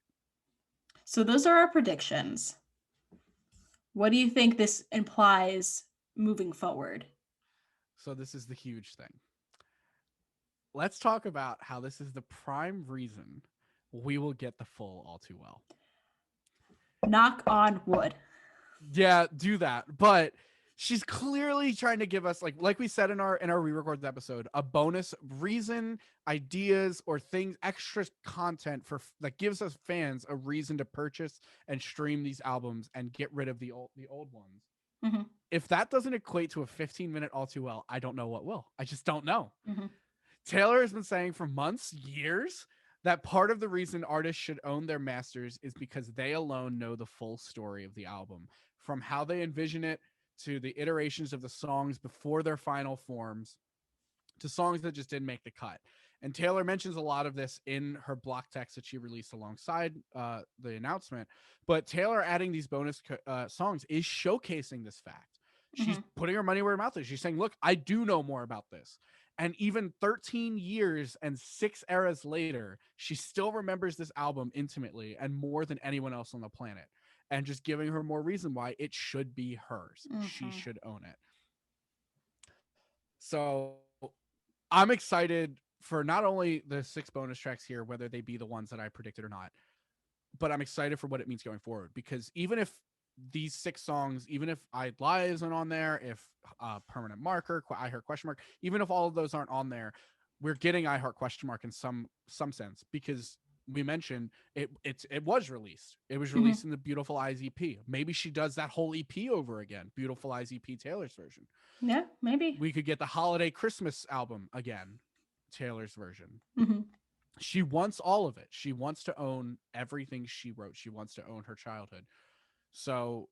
So those are our predictions. What do you think this implies moving forward? So this is the huge thing. Let's talk about how this is the prime reason we will get the full All Too Well. Knock on wood. Yeah, do that. But she's clearly trying to give us like we said in our re-recorded episode, a bonus reason, ideas, or things, extra content for that gives us fans a reason to purchase and stream these albums and get rid of the old ones. Hmm. If that doesn't equate to a 15-minute All Too Well, I don't know what will. I just don't know. Hmm. Taylor has been saying for months, years, that part of the reason artists should own their masters is because they alone know the full story of the album, from how they envision it to the iterations of the songs before their final forms to songs that just didn't make the cut. And Taylor mentions a lot of this in her block text that she released alongside the announcement. But Taylor adding these bonus songs is showcasing this fact. She's Hmm. putting her money where her mouth is. She's saying, look, I do know more about this. And even 13 years and 6 eras later, she still remembers this album intimately and more than anyone else on the planet. And just giving her more reason why it should be hers. She Hmm. should own it. So I'm excited for not only the 6 bonus tracks here, whether they be the ones that I predicted or not, but I'm excited for what it means going forward. Because even if these 6 songs, even if "I Lie" isn't on there, if Permanent Marker, I Heart question mark, even if all of those aren't on there, we're getting I Heart question mark in some sense because we mentioned it was released. It was Hmm. released in the Beautiful Eyes EP. Maybe she does that whole EP over again, Beautiful Eyes EP Taylor's version. Yeah, maybe. We could get the Holiday Christmas album again, Taylor's version. Hmm. She wants all of it. She wants to own everything she wrote. She wants to own her childhood. So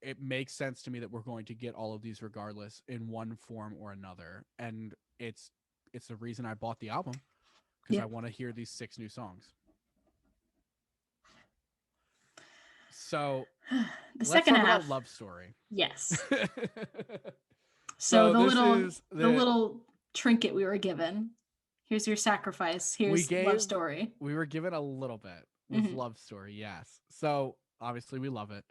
it makes sense to me that we're going to get all of these regardless in one form or another. And it's the reason I bought the album because Yeah. I want to hear these 6 new songs. So The let's second talk about half, Love Story. yes. So So the this little is the little trinket we were given. Here's your sacrifice. we Here's love gave story. we were given a little bit was Hmm. Love Story, yes. So obviously we love it.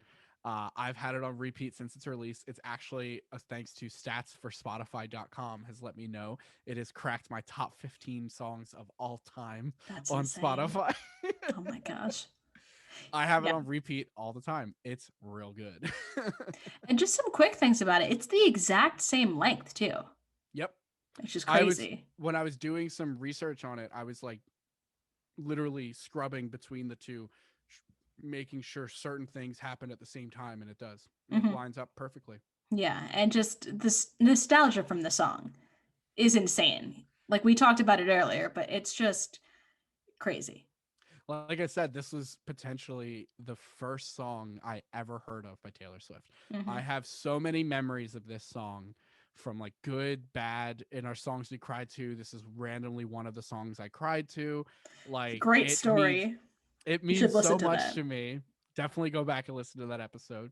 I've had it on repeat since its release. It's actually thanks to stats for Spotify.com has let me know it has cracked my top 15 songs of all time That's on insane. Spotify. Oh my gosh. I have it Yeah. on repeat all the time. It's real good. And just some quick things about it. It's the exact same length too, Yep. which is I was crazy. when I was doing some research on it, I was like literally scrubbing between the two, making sure certain things happen at the same time, and it does. It Hmm. lines up perfectly. Yeah, and just this nostalgia from the song is insane. Like we talked about it earlier, but it's just crazy. Like I said, this was potentially the first song I ever heard of by Taylor Swift. I Hmm. have so many memories of this song from like good, bad. In our songs we cried to, this is randomly one of the songs I cried to. Like Great story. it You should means listen so to much that. to me. Definitely go back and listen to that episode.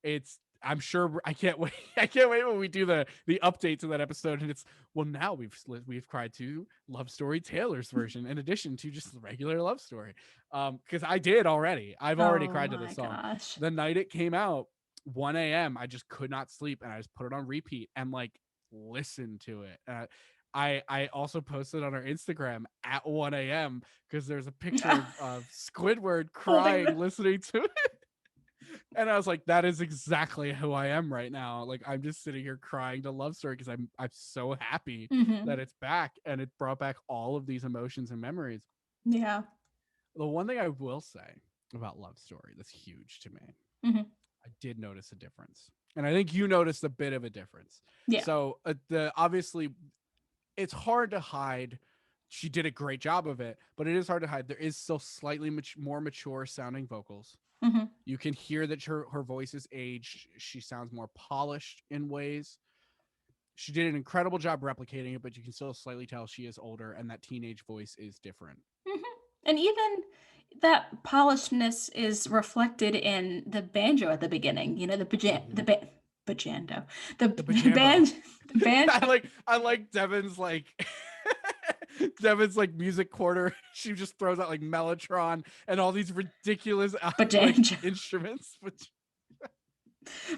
It's I'm sure I can't wait. I can't wait when we do the update to that episode, and it's well now we've cried to Love Story Taylor's version in addition to just the regular Love Story. Because I did already. I've already Oh cried to this my song gosh. the night it came out, 1 a.m. I just could not sleep, and I just put it on repeat and like listened to it. I also posted on our Instagram at 1 a.m. because there's a picture of Squidward Holding crying the listening to it. And I was like, that is exactly who I am right now. Like I'm just sitting here crying to Love Story because I'm so happy hmm that it's back and it brought back all of these emotions and memories. Yeah. The one thing I will say about Love Story that's huge to me, hmm I did notice a difference. And I think you noticed a bit of a difference. Yeah. So the obviously it's hard to hide. She did a great job of it, but it is hard to hide. There is still slightly more mature sounding vocals. hmm You can hear that her voice is aged. She sounds more polished in ways. She did an incredible job replicating it, but you can still slightly tell she is older and that teenage voice is different. hmm And even that polishedness is reflected in the banjo at the beginning. You know, Mm-hmm. bajando, the The Bajambo. band, the band, I like Devin's like Devin's like music quarter. She just throws out like Mellotron and all these ridiculous like bajanjo. instruments. But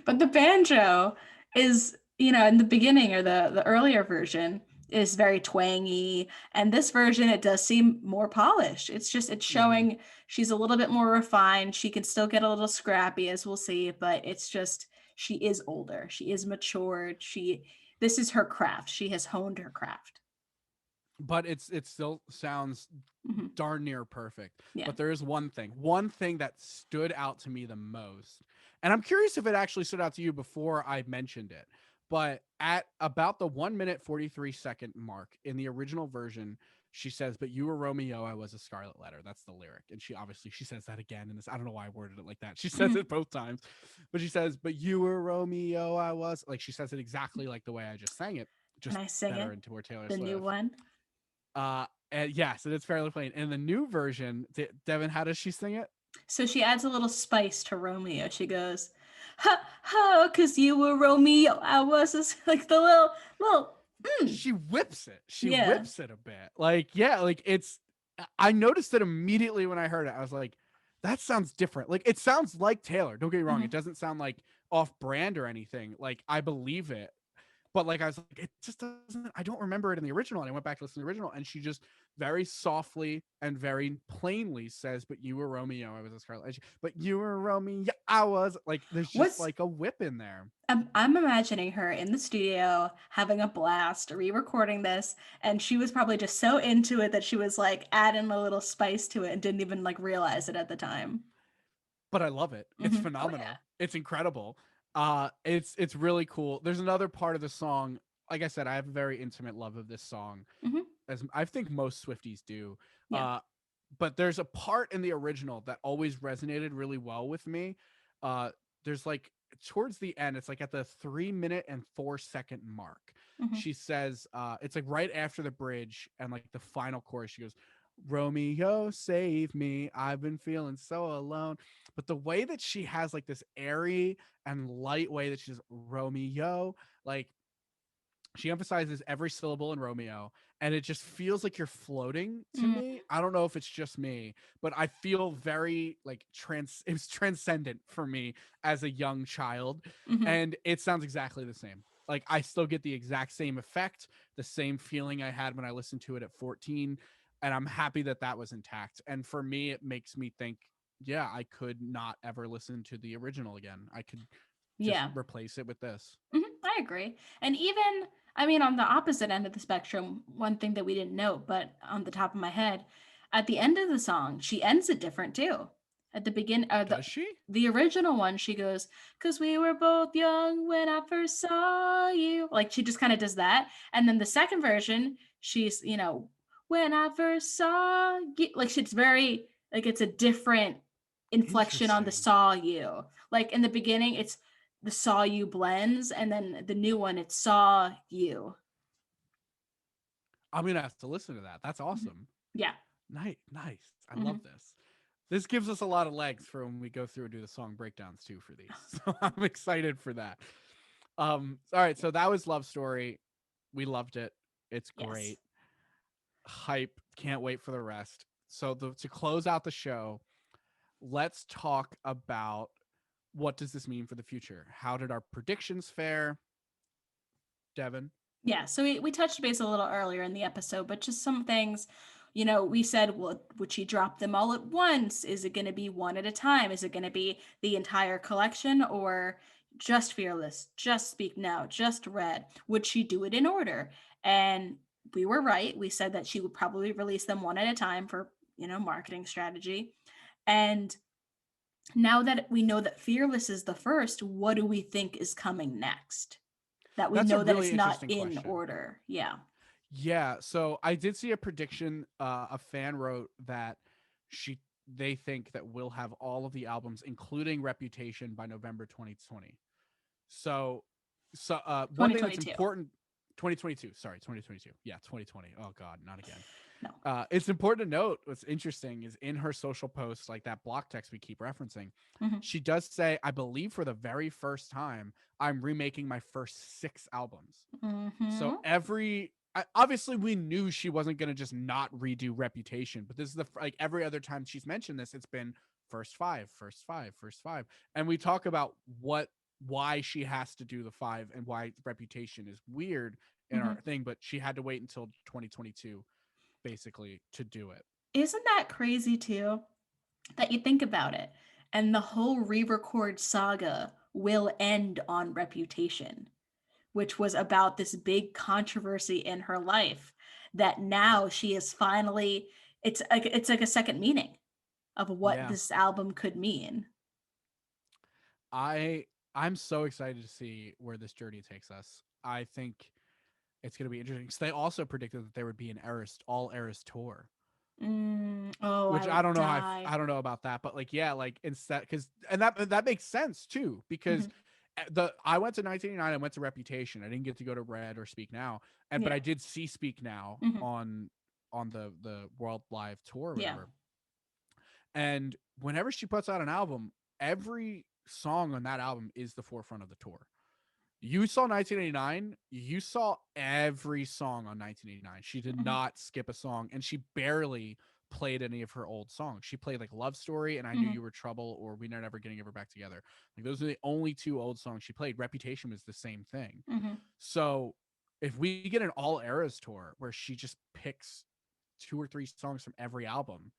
But the banjo is, you know, in the beginning or the earlier version is very twangy, and this version it does seem more polished. It's mm-hmm. showing she's a little bit more refined. She can still get a little scrappy as we'll see, but it's just she is older. She is matured. She this is her craft. She has honed her craft. But it still sounds hmm darn near perfect. Yeah. But there is one thing that stood out to me the most. And I'm curious if it actually stood out to you before I mentioned it. But at about the 1 minute 43-second mark in the original version, she says, "But you were Romeo, I was a scarlet letter." That's the lyric. And she says that again in this. I don't know why I worded it like that. She says hmm it both times. But she says, "But you were Romeo, I was," like she says it exactly like the way I just sang it, Can just I sing better it? into more Taylor The new Swift. one. And yes, and it's fairly plain. In the new version, Devin, how does she sing it? So she adds a little spice to Romeo. She goes, "Ha ha, cause you were Romeo. I was just like the little. Mm. She whips it. She Yeah. whips it a bit. Like, yeah, like it's I noticed it immediately when I heard it. I was like, that sounds different. Like it sounds like Taylor. Don't get me wrong. It hmm doesn't sound like off brand or anything. Like I believe it. But like I was like, it just doesn't. I don't remember it in the original. And I went back to listen to the original, and she just very softly and very plainly says, "But you were Romeo, I was a Scarlet. But you were Romeo, I was." Like there's just What's like a whip in there. I'm imagining her in the studio having a blast, re-recording this, and she was probably just so into it that she was like adding a little spice to it and didn't even like realize it at the time. But I love it. It's Oh yeah. phenomenal. It's incredible. It's really cool. There's another part of the song. Like I said, I have a very intimate love of this song, hmm as I think most Swifties do. Yeah. Uh, but there's a part in the original that always resonated really well with me. Uh, there's like towards the end, it's like at the 3 minute and 4 second mark. hmm She says, it's like right after the bridge and like the final chorus. She goes, "Romeo, save me. I've been feeling so alone." But the way that she has like this airy and light way that she's Romeo, like she emphasizes every syllable in Romeo, and it just feels like you're floating to mm me. I don't know if it's just me, but I feel very like it was transcendent for me as a young child, hmm and it sounds exactly the same. Like I still get the exact same effect, the same feeling I had when I listened to it at 14, and I'm happy that that was intact. And for me it makes me think, yeah, I could not ever listen to the original again. I could just Yeah. replace it with this. I agree. And even, I mean, on the opposite end of the spectrum, one thing that we didn't note, but on the top of my head, at the end of the song, she ends it different too. At the begin, Does she? the original one, she goes, "Cause we were both young when I first saw you." Like she just kind of does that, and then the second version, she's, you know, "When I first saw you," like she's very like it's a different inflection on the Interesting. "saw you." Like in the beginning, it's the saw you blends, and then the new one it's saw you. I'm gonna have to listen to that. That's Mhm. awesome. Yeah. Nice, nice. I hmm love this. This gives us a lot of legs for when we go through and do the song breakdowns too for these. So I'm excited for that. All right, so that was Love Story. We loved it. It's Yes. great. Hype. Can't wait for the rest. So to close out the show, let's talk about what does this mean for the future? How did our predictions fare, Devin? Yeah, so we touched base a little earlier in the episode, but just some things, we said, well, would she drop them all at once? Is it going to be one at a time? Is it going to be the entire collection or just Fearless, just Speak Now, just Red? Would she do it in order? And we were right. We said that she would probably release them one at a time for, marketing strategy. And now that we know that Fearless is the first, what do we think is coming next? That we That's a know that really it's not interesting in question. order. Yeah. Yeah, so I did see a prediction. A fan wrote that she they think that we'll have all of the albums, including Reputation, by November 2020. So, one thing that's 2022. important, 2022. Sorry, 2022. Yeah, 2020. Oh God, not again. No. It's important to note. What's interesting is in her social posts, like that block text we keep referencing, Hmm. she does say, "I believe for the very first time, I'm remaking my first 6 albums." So Hmm. obviously we knew she wasn't going to just not redo Reputation, but this is like every other time she's mentioned this, it's been first five, first five, first five, and we talk about why she has to do the five and why Reputation is weird in our Hmm. thing, but she had to wait until 2022 basically to do it. Isn't that crazy too? That you think about it. And the whole re record saga will end on Reputation, which was about this big controversy in her life that Yeah. now she is finally, it's like a second meaning of what Yeah. this album could mean. I I'm so excited to see where this journey takes us. I think it's going to be interesting. So they also predicted that there would be an Eras all Eras tour, Oh, I which I would don't know how die. I don't know about that, but like yeah, like instead because and that makes sense too because Hmm. the I went to 1989, I went to Reputation, I didn't get to go to Red or Speak Now, and but Yeah. I did see Speak Now Hmm. on the World Live tour or Yeah. whatever. And whenever she puts out an album, every song on that album is the forefront of the tour. You saw 1989, you saw every song on 1989. She did Hmm. not skip a song, and she barely played any of her old songs. She played like Love Story and I Knew Hmm. You Were Trouble or We Are Never Getting Ever Back Together. Like those are the only two old songs she played. Reputation was the same thing. Hmm. So if we get an all eras tour where she just picks 2 or 3 songs from every album,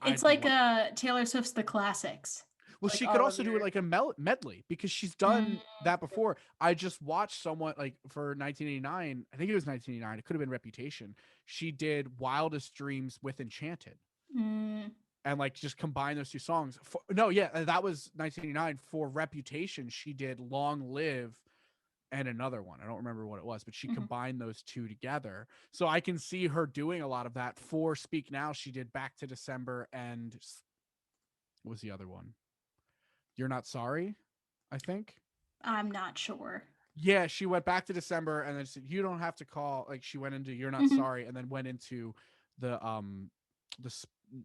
It's I'd like love. Taylor Swift's The Classics, Well, like she could all of also do it your. like a medley because she's Mm, done that before. I just watched someone like for 1989. I think it was 1989. It could have been Reputation. She did Wildest Dreams with Enchanted mm, and like just combine those 2 songs. No, yeah, that was 1989. For Reputation, she did Long Live and another one. I don't remember what it was, but she mhm. combined those two together. So I can see her doing a lot of that. For Speak Now, she did Back to December and what was the other one? You're Not Sorry, I think. I'm not sure. Yeah, she went back to December and then said, "You don't have to call." Like she went into "You're Not Mhm, Sorry" and then went into the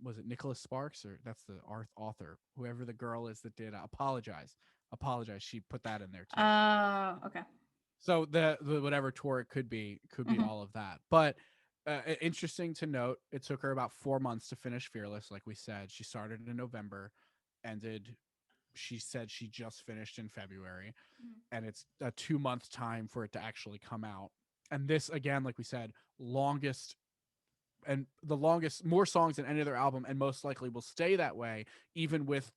was it Nicholas Sparks or that's the author, whoever the girl is that did apologize. She put that in there too. okay. So the whatever tour it could be Mhm, all of that. But interesting to note, it took her about 4 months to finish Fearless. Like we said, she started in November, ended. She said she just finished in February mhm. and it's a 2 month time for it to actually come out. And this again, like we said, longest and the longest more songs than any other album, and most likely will stay that way, even with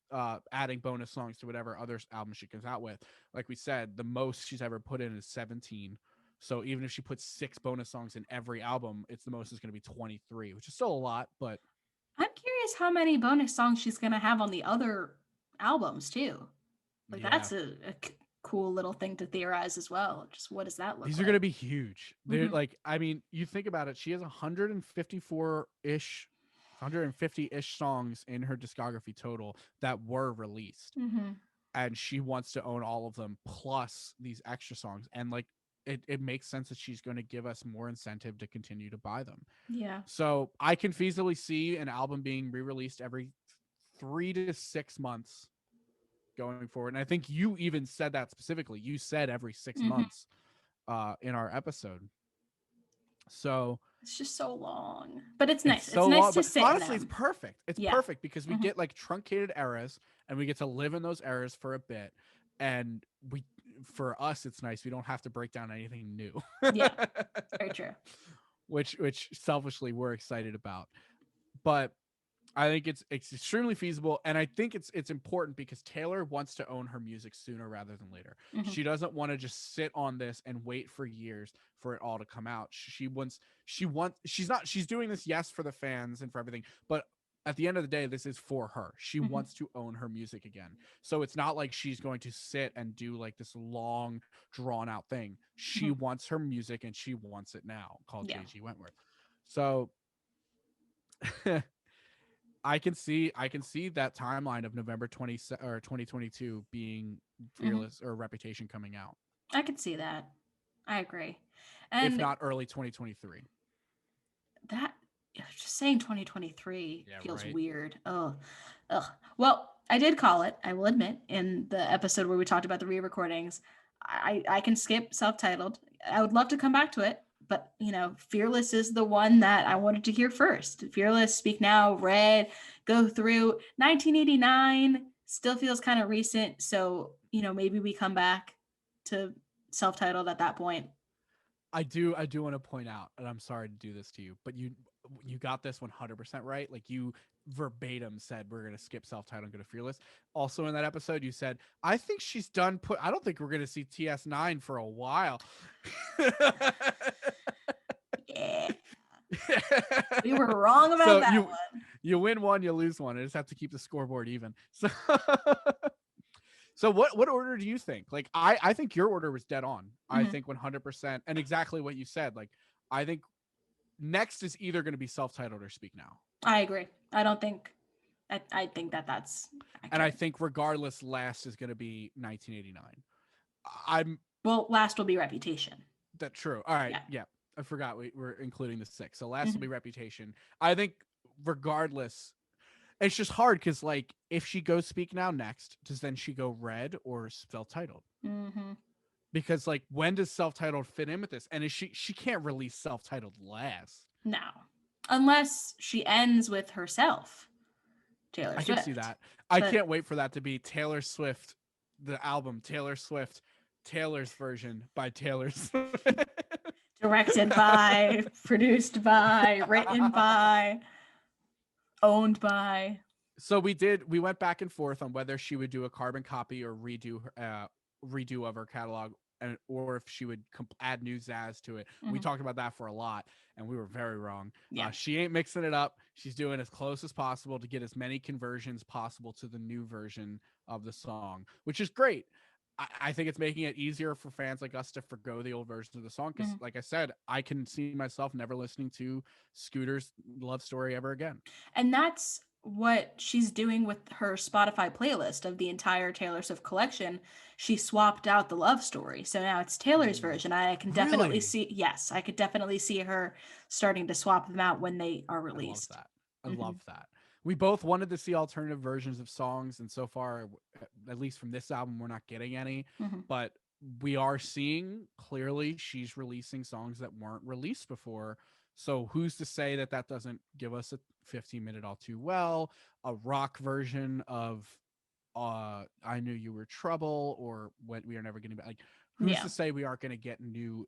adding bonus songs to whatever other album she comes out with. Like we said, the most she's ever put in is 17. So even if she puts 6 bonus songs in every album, it's the most is going to be 23, which is still a lot, but I'm curious how many bonus songs she's gonna have on the other albums too. Like yeah, that's a cool little thing to theorize as well. Just what does that look these are going like? to be huge. They're Hmm. like, I mean, you think about it, she has 154 ish, 150 ish songs in her discography total that were released. Hmm. And she wants to own all of them plus these extra songs. And like, it makes sense that she's going to give us more incentive to continue to buy them. Yeah. So I can feasibly see an album being re-released every 3 to 6 months going forward. And I think you even said that specifically. You said every six Hmm. months in our episode. So It's just so long, but it's it's nice. It's so nice long, to but sit in honestly, it's them. perfect. It's Yeah. perfect because we Hmm. get like truncated eras and we get to live in those eras for a bit. And we, for us, it's nice. We don't have to break down anything new, Yeah. Very true. which selfishly we're excited about. But I think it's extremely feasible, and I think it's important because Taylor wants to own her music sooner rather than later. Hmm. She doesn't want to just sit on this and wait for years for it all to come out. She's doing this, yes, for the fans and for everything, but at the end of the day, this is for her. She Hmm. wants to own her music again. So it's not like she's going to sit and do like this long drawn out thing. She Hmm. wants her music and she wants it now, called Yeah. JG Wentworth. So I can see that timeline of November 20 or 2022 being Hmm. Fearless or Reputation coming out, I could see that. I agree. if And not early 2023. that just saying 2023 Yeah, feels right. weird. Oh, ugh. Well, I did call it, I will admit, in the episode where we talked about the re-recordings. I can skip self-titled. I would love to come back to it, but Fearless is the one that I wanted to hear first. Fearless, Speak Now, Red, go through 1989 still feels kind of recent, so maybe we come back to self-titled at that point. I do want to point out, and I'm sorry to do this to you, but you got this 100% right. Like you verbatim said we're gonna skip self-titled and go to Fearless. Also in that episode, you said I think she's done. I don't think we're gonna see TS9 for a while. Yeah. We were wrong about So that you win one, you lose one. I just have to keep the scoreboard even. So so what order do you think? Like I think your order was dead on. one. I think 100% and exactly what you said. Like I think next is either going to be self-titled or Speak Now. I agree. I don't think. I think that that's And I accurate. think regardless last is going to be 1989. I'm Well, last will be Reputation. that true. All right, Yeah. yeah. I forgot we were including the 6. So last will Hmm. be Reputation. I think regardless it's just hard cuz like if she goes Speak Now next, does then she go Red or self-titled? Hmm. Because like when does self-titled fit in with this? And is she can't release self-titled last. No, unless she ends with herself, Taylor I can see Swift. that. I But can't wait for that to be Taylor Swift, the album Taylor Swift, Taylor's version by Taylor Swift. directed by, produced by, written by, owned by. So we went back and forth on whether she would do a carbon copy or redo of her catalog, and or if she would add new zazz to it. We Hmm. talked about that for a lot, and we were very wrong. Yeah. She ain't mixing it up. She's doing as close as possible to get as many conversions possible to the new version of the song, which is great. I think it's making it easier for fans like us to forgo the old version of the song because, Hmm. like I said, I can see myself never listening to Scooter's love story ever again. And that's what she's doing with her Spotify playlist of the entire Taylor Swift collection. She swapped out the love story. So now it's Taylor's Ooh, version. I can definitely really? see, yes, I could definitely see her starting to swap them out when they are I love released. that. I Hmm. love that. We both wanted to see alternative versions of songs, and so far, at least from this album, we're not getting any. Hmm. But we are seeing clearly she's releasing songs that weren't released before. So who's to say that that doesn't give us a 15-minute All Too Well, a rock version of I Knew You Were Trouble, or What We Are Never Getting Back? Like, who's Yeah. to say we aren't going to get new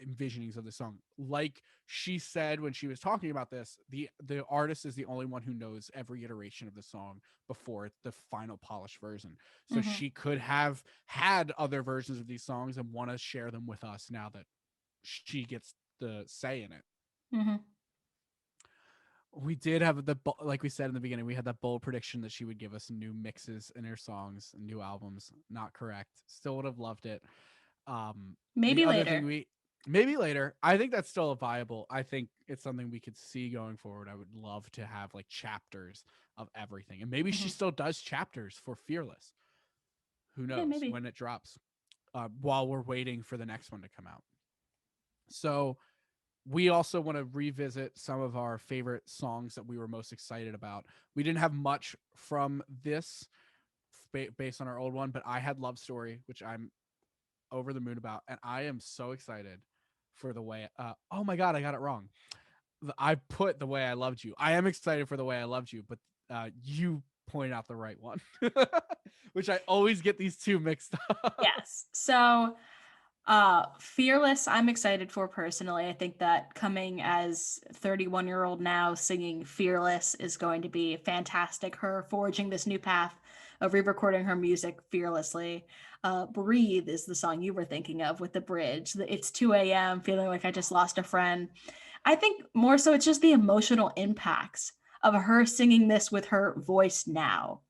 envisionings of the song? Like she said when she was talking about this, the artist is the only one who knows every iteration of the song before the final polished version. So Hmm. she could have had other versions of these songs and want to share them with us now that she gets the say in it. Hmm. We did have like we said in the beginning, we had that bold prediction that she would give us new mixes in her songs and new albums. Not correct. Still would have loved it. The Maybe other thing later. we maybe later, I think that's still a viable. I think it's something we could see going forward. I would love to have like chapters of everything, and maybe she Hmm. still does chapters for Fearless. Who Yeah, knows maybe. when it drops? while we're waiting for the next one to come out. So we also want to revisit some of our favorite songs that we were most excited about. We didn't have much from this based on our old one, but I had Love Story, which I'm over the moon about, and I am so excited for the way. Oh my god, I got it wrong. I put The Way I Loved You. I am excited for The Way I Loved You, but you point out the right one, which I always get these two mixed up. Yes. So Fearless, I'm excited for personally. I think that coming as 31-year-old now singing Fearless is going to be fantastic. Her forging this new path of re-recording her music fearlessly. Breathe is the song you were thinking of with the bridge. It's 2 a.m. feeling like I just lost a friend. I think more so it's just the emotional impacts of her singing this with her voice now.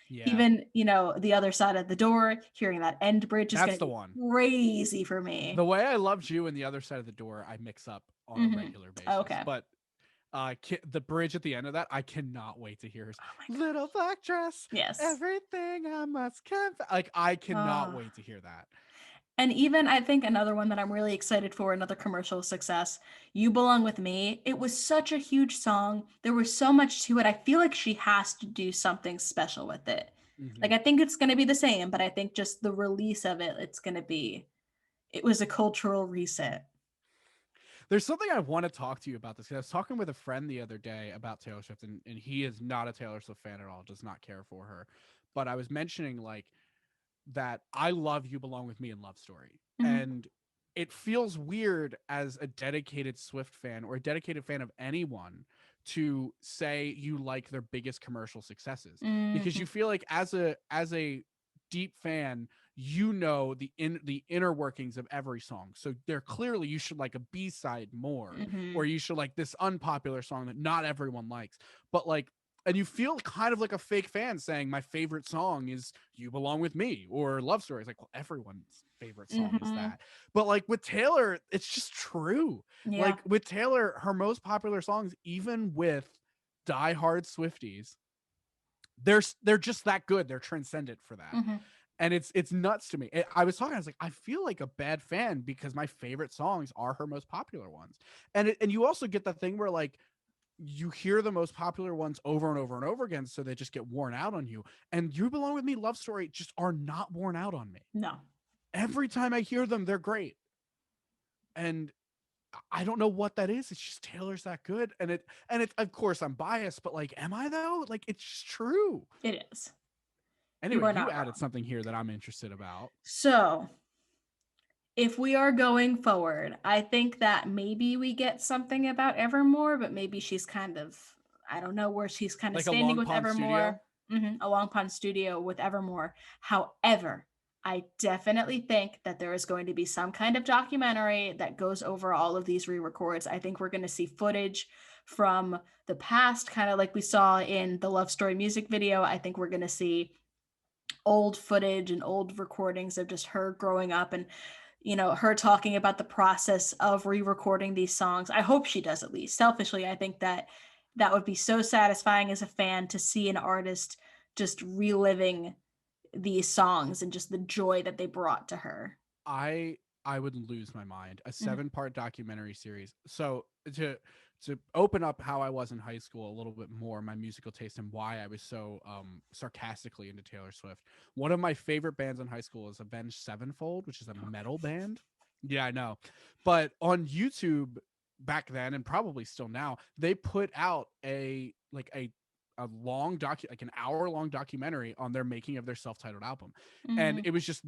Yeah, Even, the other side of the door, hearing that end bridge is that's going to the be one. crazy for me. The Way I Loved You and The Other Side of the Door, I mix up on a Hmm. regular basis. Okay. But the bridge at the end of that, I cannot wait to hear. Oh my Little gosh. black dress, Yes. everything I must confess. Like I cannot Uh, wait to hear that. and even I think another one that I'm really excited for, another commercial success, You Belong With Me. It was such a huge song. There was so much to it. I feel like she has to do something special with it. Mm-hmm. Like, I think it's going to be the same, but I think just the release of it, it was a cultural reset. There's something I want to talk to you about this. I was talking with a friend the other day about Taylor Swift, and he is not a Taylor Swift fan at all, does not care for her. But I was mentioning like that I love You Belong With Me and Love Story. Hmm. And it feels weird as a dedicated Swift fan or a dedicated fan of anyone to say you like their biggest commercial successes, because Hmm. you feel like as a deep fan, you know the inner workings of every song. So they're clearly you should like a B-side more, Hmm. or you should like this unpopular song that not everyone likes. But like, and you feel kind of like a fake fan saying my favorite song is You Belong With Me or Love Story. It's like, well, everyone's favorite song is Hmm. that. But like with Taylor, it's just true. Yeah. Like with Taylor, her most popular songs, even with diehard Swifties, they're just that good. They're transcendent for that. Hmm. And it's nuts to me. I was talking, I was like, I feel like a bad fan because my favorite songs are her most popular ones. And you also get the thing where like you hear the most popular ones over and over and over again, so they just get worn out on you. And You Belong With Me, Love Story just are not worn out on me. No. Every time I hear them, they're great. And I don't know what that is. It's just Taylor's that good. And it of course I'm biased, but like, am I though? Like it's just true. It is. You Anyway, are you not added wrong. something here that I'm interested about. So, if we are going forward, I think that maybe we get something about Evermore, but maybe she's kind of, I don't know where she's kind of Like a standing Long with Pond Evermore. studio. A Long Pond Studio with Evermore. However, I definitely think that there is going to be some kind of documentary that goes over all of these re-records. I think we're going to see footage from the past, kind of like we saw in the Love Story music video. I think we're going to see old footage and old recordings of just her growing up and her talking about the process of re-recording these songs. I hope she does, at least selfishly. I think that that would be so satisfying as a fan to see an artist just reliving these songs and just the joy that they brought to her. I would lose my mind. A Mhm. 7-part documentary series. So to open up how I was in high school a little bit more, my musical taste and why I was so sarcastically into Taylor Swift. One of my favorite bands in high school is Avenged Sevenfold, which is a metal band. Yeah, I know. But on YouTube back then and probably still now, they put out a long like an hour long documentary on their making of their self-titled album. And Mhm. it was just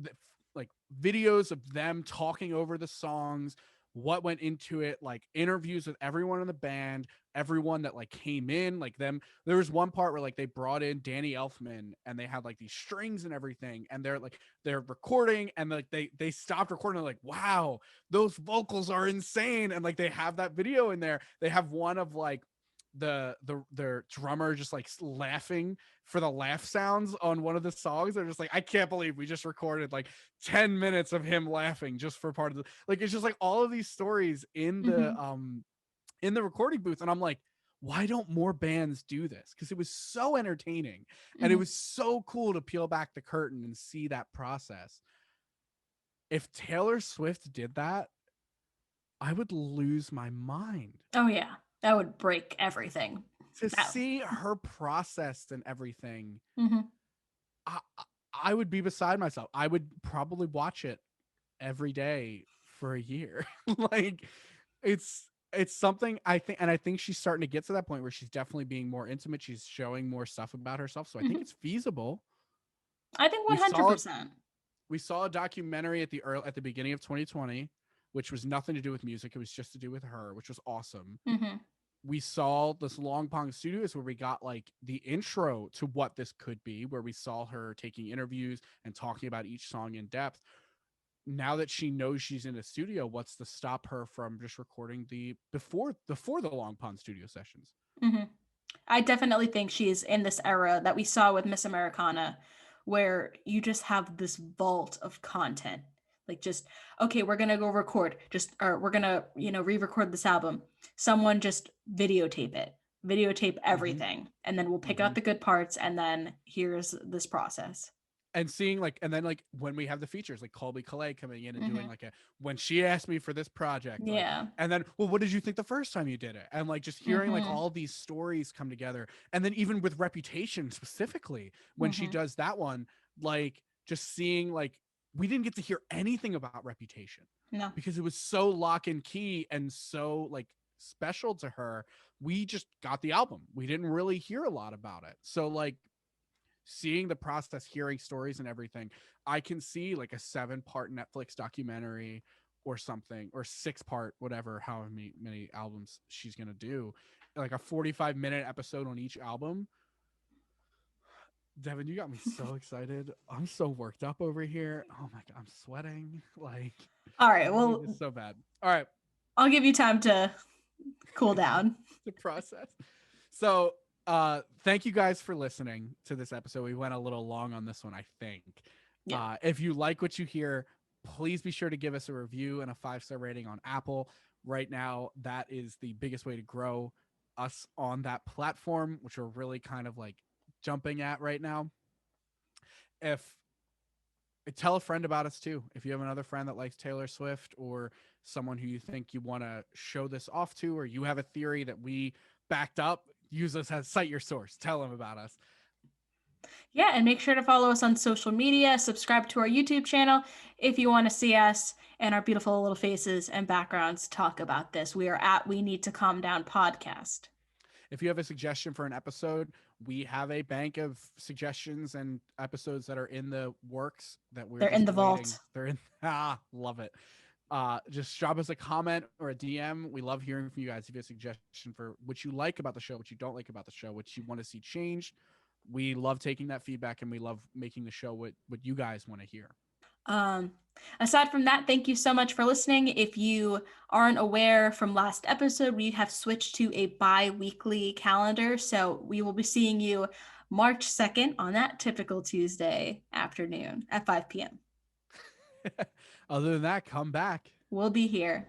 like videos of them talking over the songs, what went into it, like interviews with everyone in the band, everyone that like came in, like them. There was one part where like they brought in Danny Elfman and they had like these strings and everything, and they're recording, and like they stopped recording. They're like, wow, those vocals are insane, and like they have that video in there. They have one of like their drummer just like laughing for the laugh sounds on one of the songs. They're just like, I can't believe we just recorded like 10 minutes of him laughing just for part of the, like, it's just like all of these stories Mhm. in the recording booth. And I'm like, why don't more bands do this? Because it was so entertaining and it Mhm. was so cool to peel back the curtain and see that process. If Taylor Swift did that, I would lose my mind. Oh yeah, that would break everything. To That. see her processed and everything, Mhm. I, I would be beside myself. I would probably watch it every day for a year. Like it's something I think, and I think she's starting to get to that point where she's definitely being more intimate. She's showing more stuff about herself. So I think Mhm. it's feasible. I think We saw it. 100%. We saw a documentary at the beginning of 2020, which was nothing to do with music. It was just to do with her, which was awesome. Mhm. We saw this Long Pong Studios where we got like the intro to what this could be, where we saw her taking interviews and talking about each song in depth. Now that she knows she's in a studio, what's to stop her from just recording the before the Long Pond studio sessions? Mhm. I definitely think she's in this era that we saw with Miss Americana, where you just have this vault of content. Like, just, okay, we're gonna go record, just, or we're gonna, re-record this album. Someone just videotape Mm-hmm. everything, and then we'll pick Mm-hmm. out the good parts, and then here's this process. And seeing like, and then like when we have the features like Colby Calais coming in and doing Hmm. like a, when she asked me for this project, like, Yeah. and then, well, what did you think the first time you did it? And like just hearing like Hmm. all these stories come together. And then even with Reputation specifically, when she Hmm. does that one, like just seeing like, we didn't get to hear anything about Reputation No. because it was so lock and key and so like special to her. We just got the album. We didn't really hear a lot about it. So like seeing the process, hearing stories and everything, I can see like a 7-part Netflix documentary or something, or 6-part, whatever, however many albums she's gonna do, like a 45-minute episode on each album. Devin, you got me so excited. I'm so worked up over here. Oh my god, I'm sweating. Like, All I right. need Well, this so bad. All right, I'll give you time to cool down. the process. So, thank you guys for listening to this episode. We went a little long on this one, I think. Yeah. If you like what you hear, please be sure to give us a review and a 5-star rating on Apple. Right now, that is the biggest way to grow us on that platform, which we're really kind of like jumping at right now. If Tell a friend about us too. If you have another friend that likes Taylor Swift, or someone who you think you want to show this off to, or you have a theory that we backed up, use us as cite your source. Tell them about us. Yeah, and make sure to follow us on social media, subscribe to our YouTube channel if you want to see us and our beautiful little faces and backgrounds talk about this. We are at We Need to Calm Down podcast. If you have a suggestion for an episode, we have a bank of suggestions and episodes that are in the works that we're They're in just the waiting. vault. They're in. Love it. Just drop us a comment or a DM. We love hearing from you guys. If you have a suggestion for what you like about the show, what you don't like about the show, what you want to see changed, we love taking that feedback, and we love making the show what you guys want to hear. Um, Aside from that, thank you so much for listening. If you aren't aware from last episode, we have switched to a bi weekly calendar. So we will be seeing you March 2nd on that typical Tuesday afternoon at 5 p.m. Other than that, come back. We'll be here.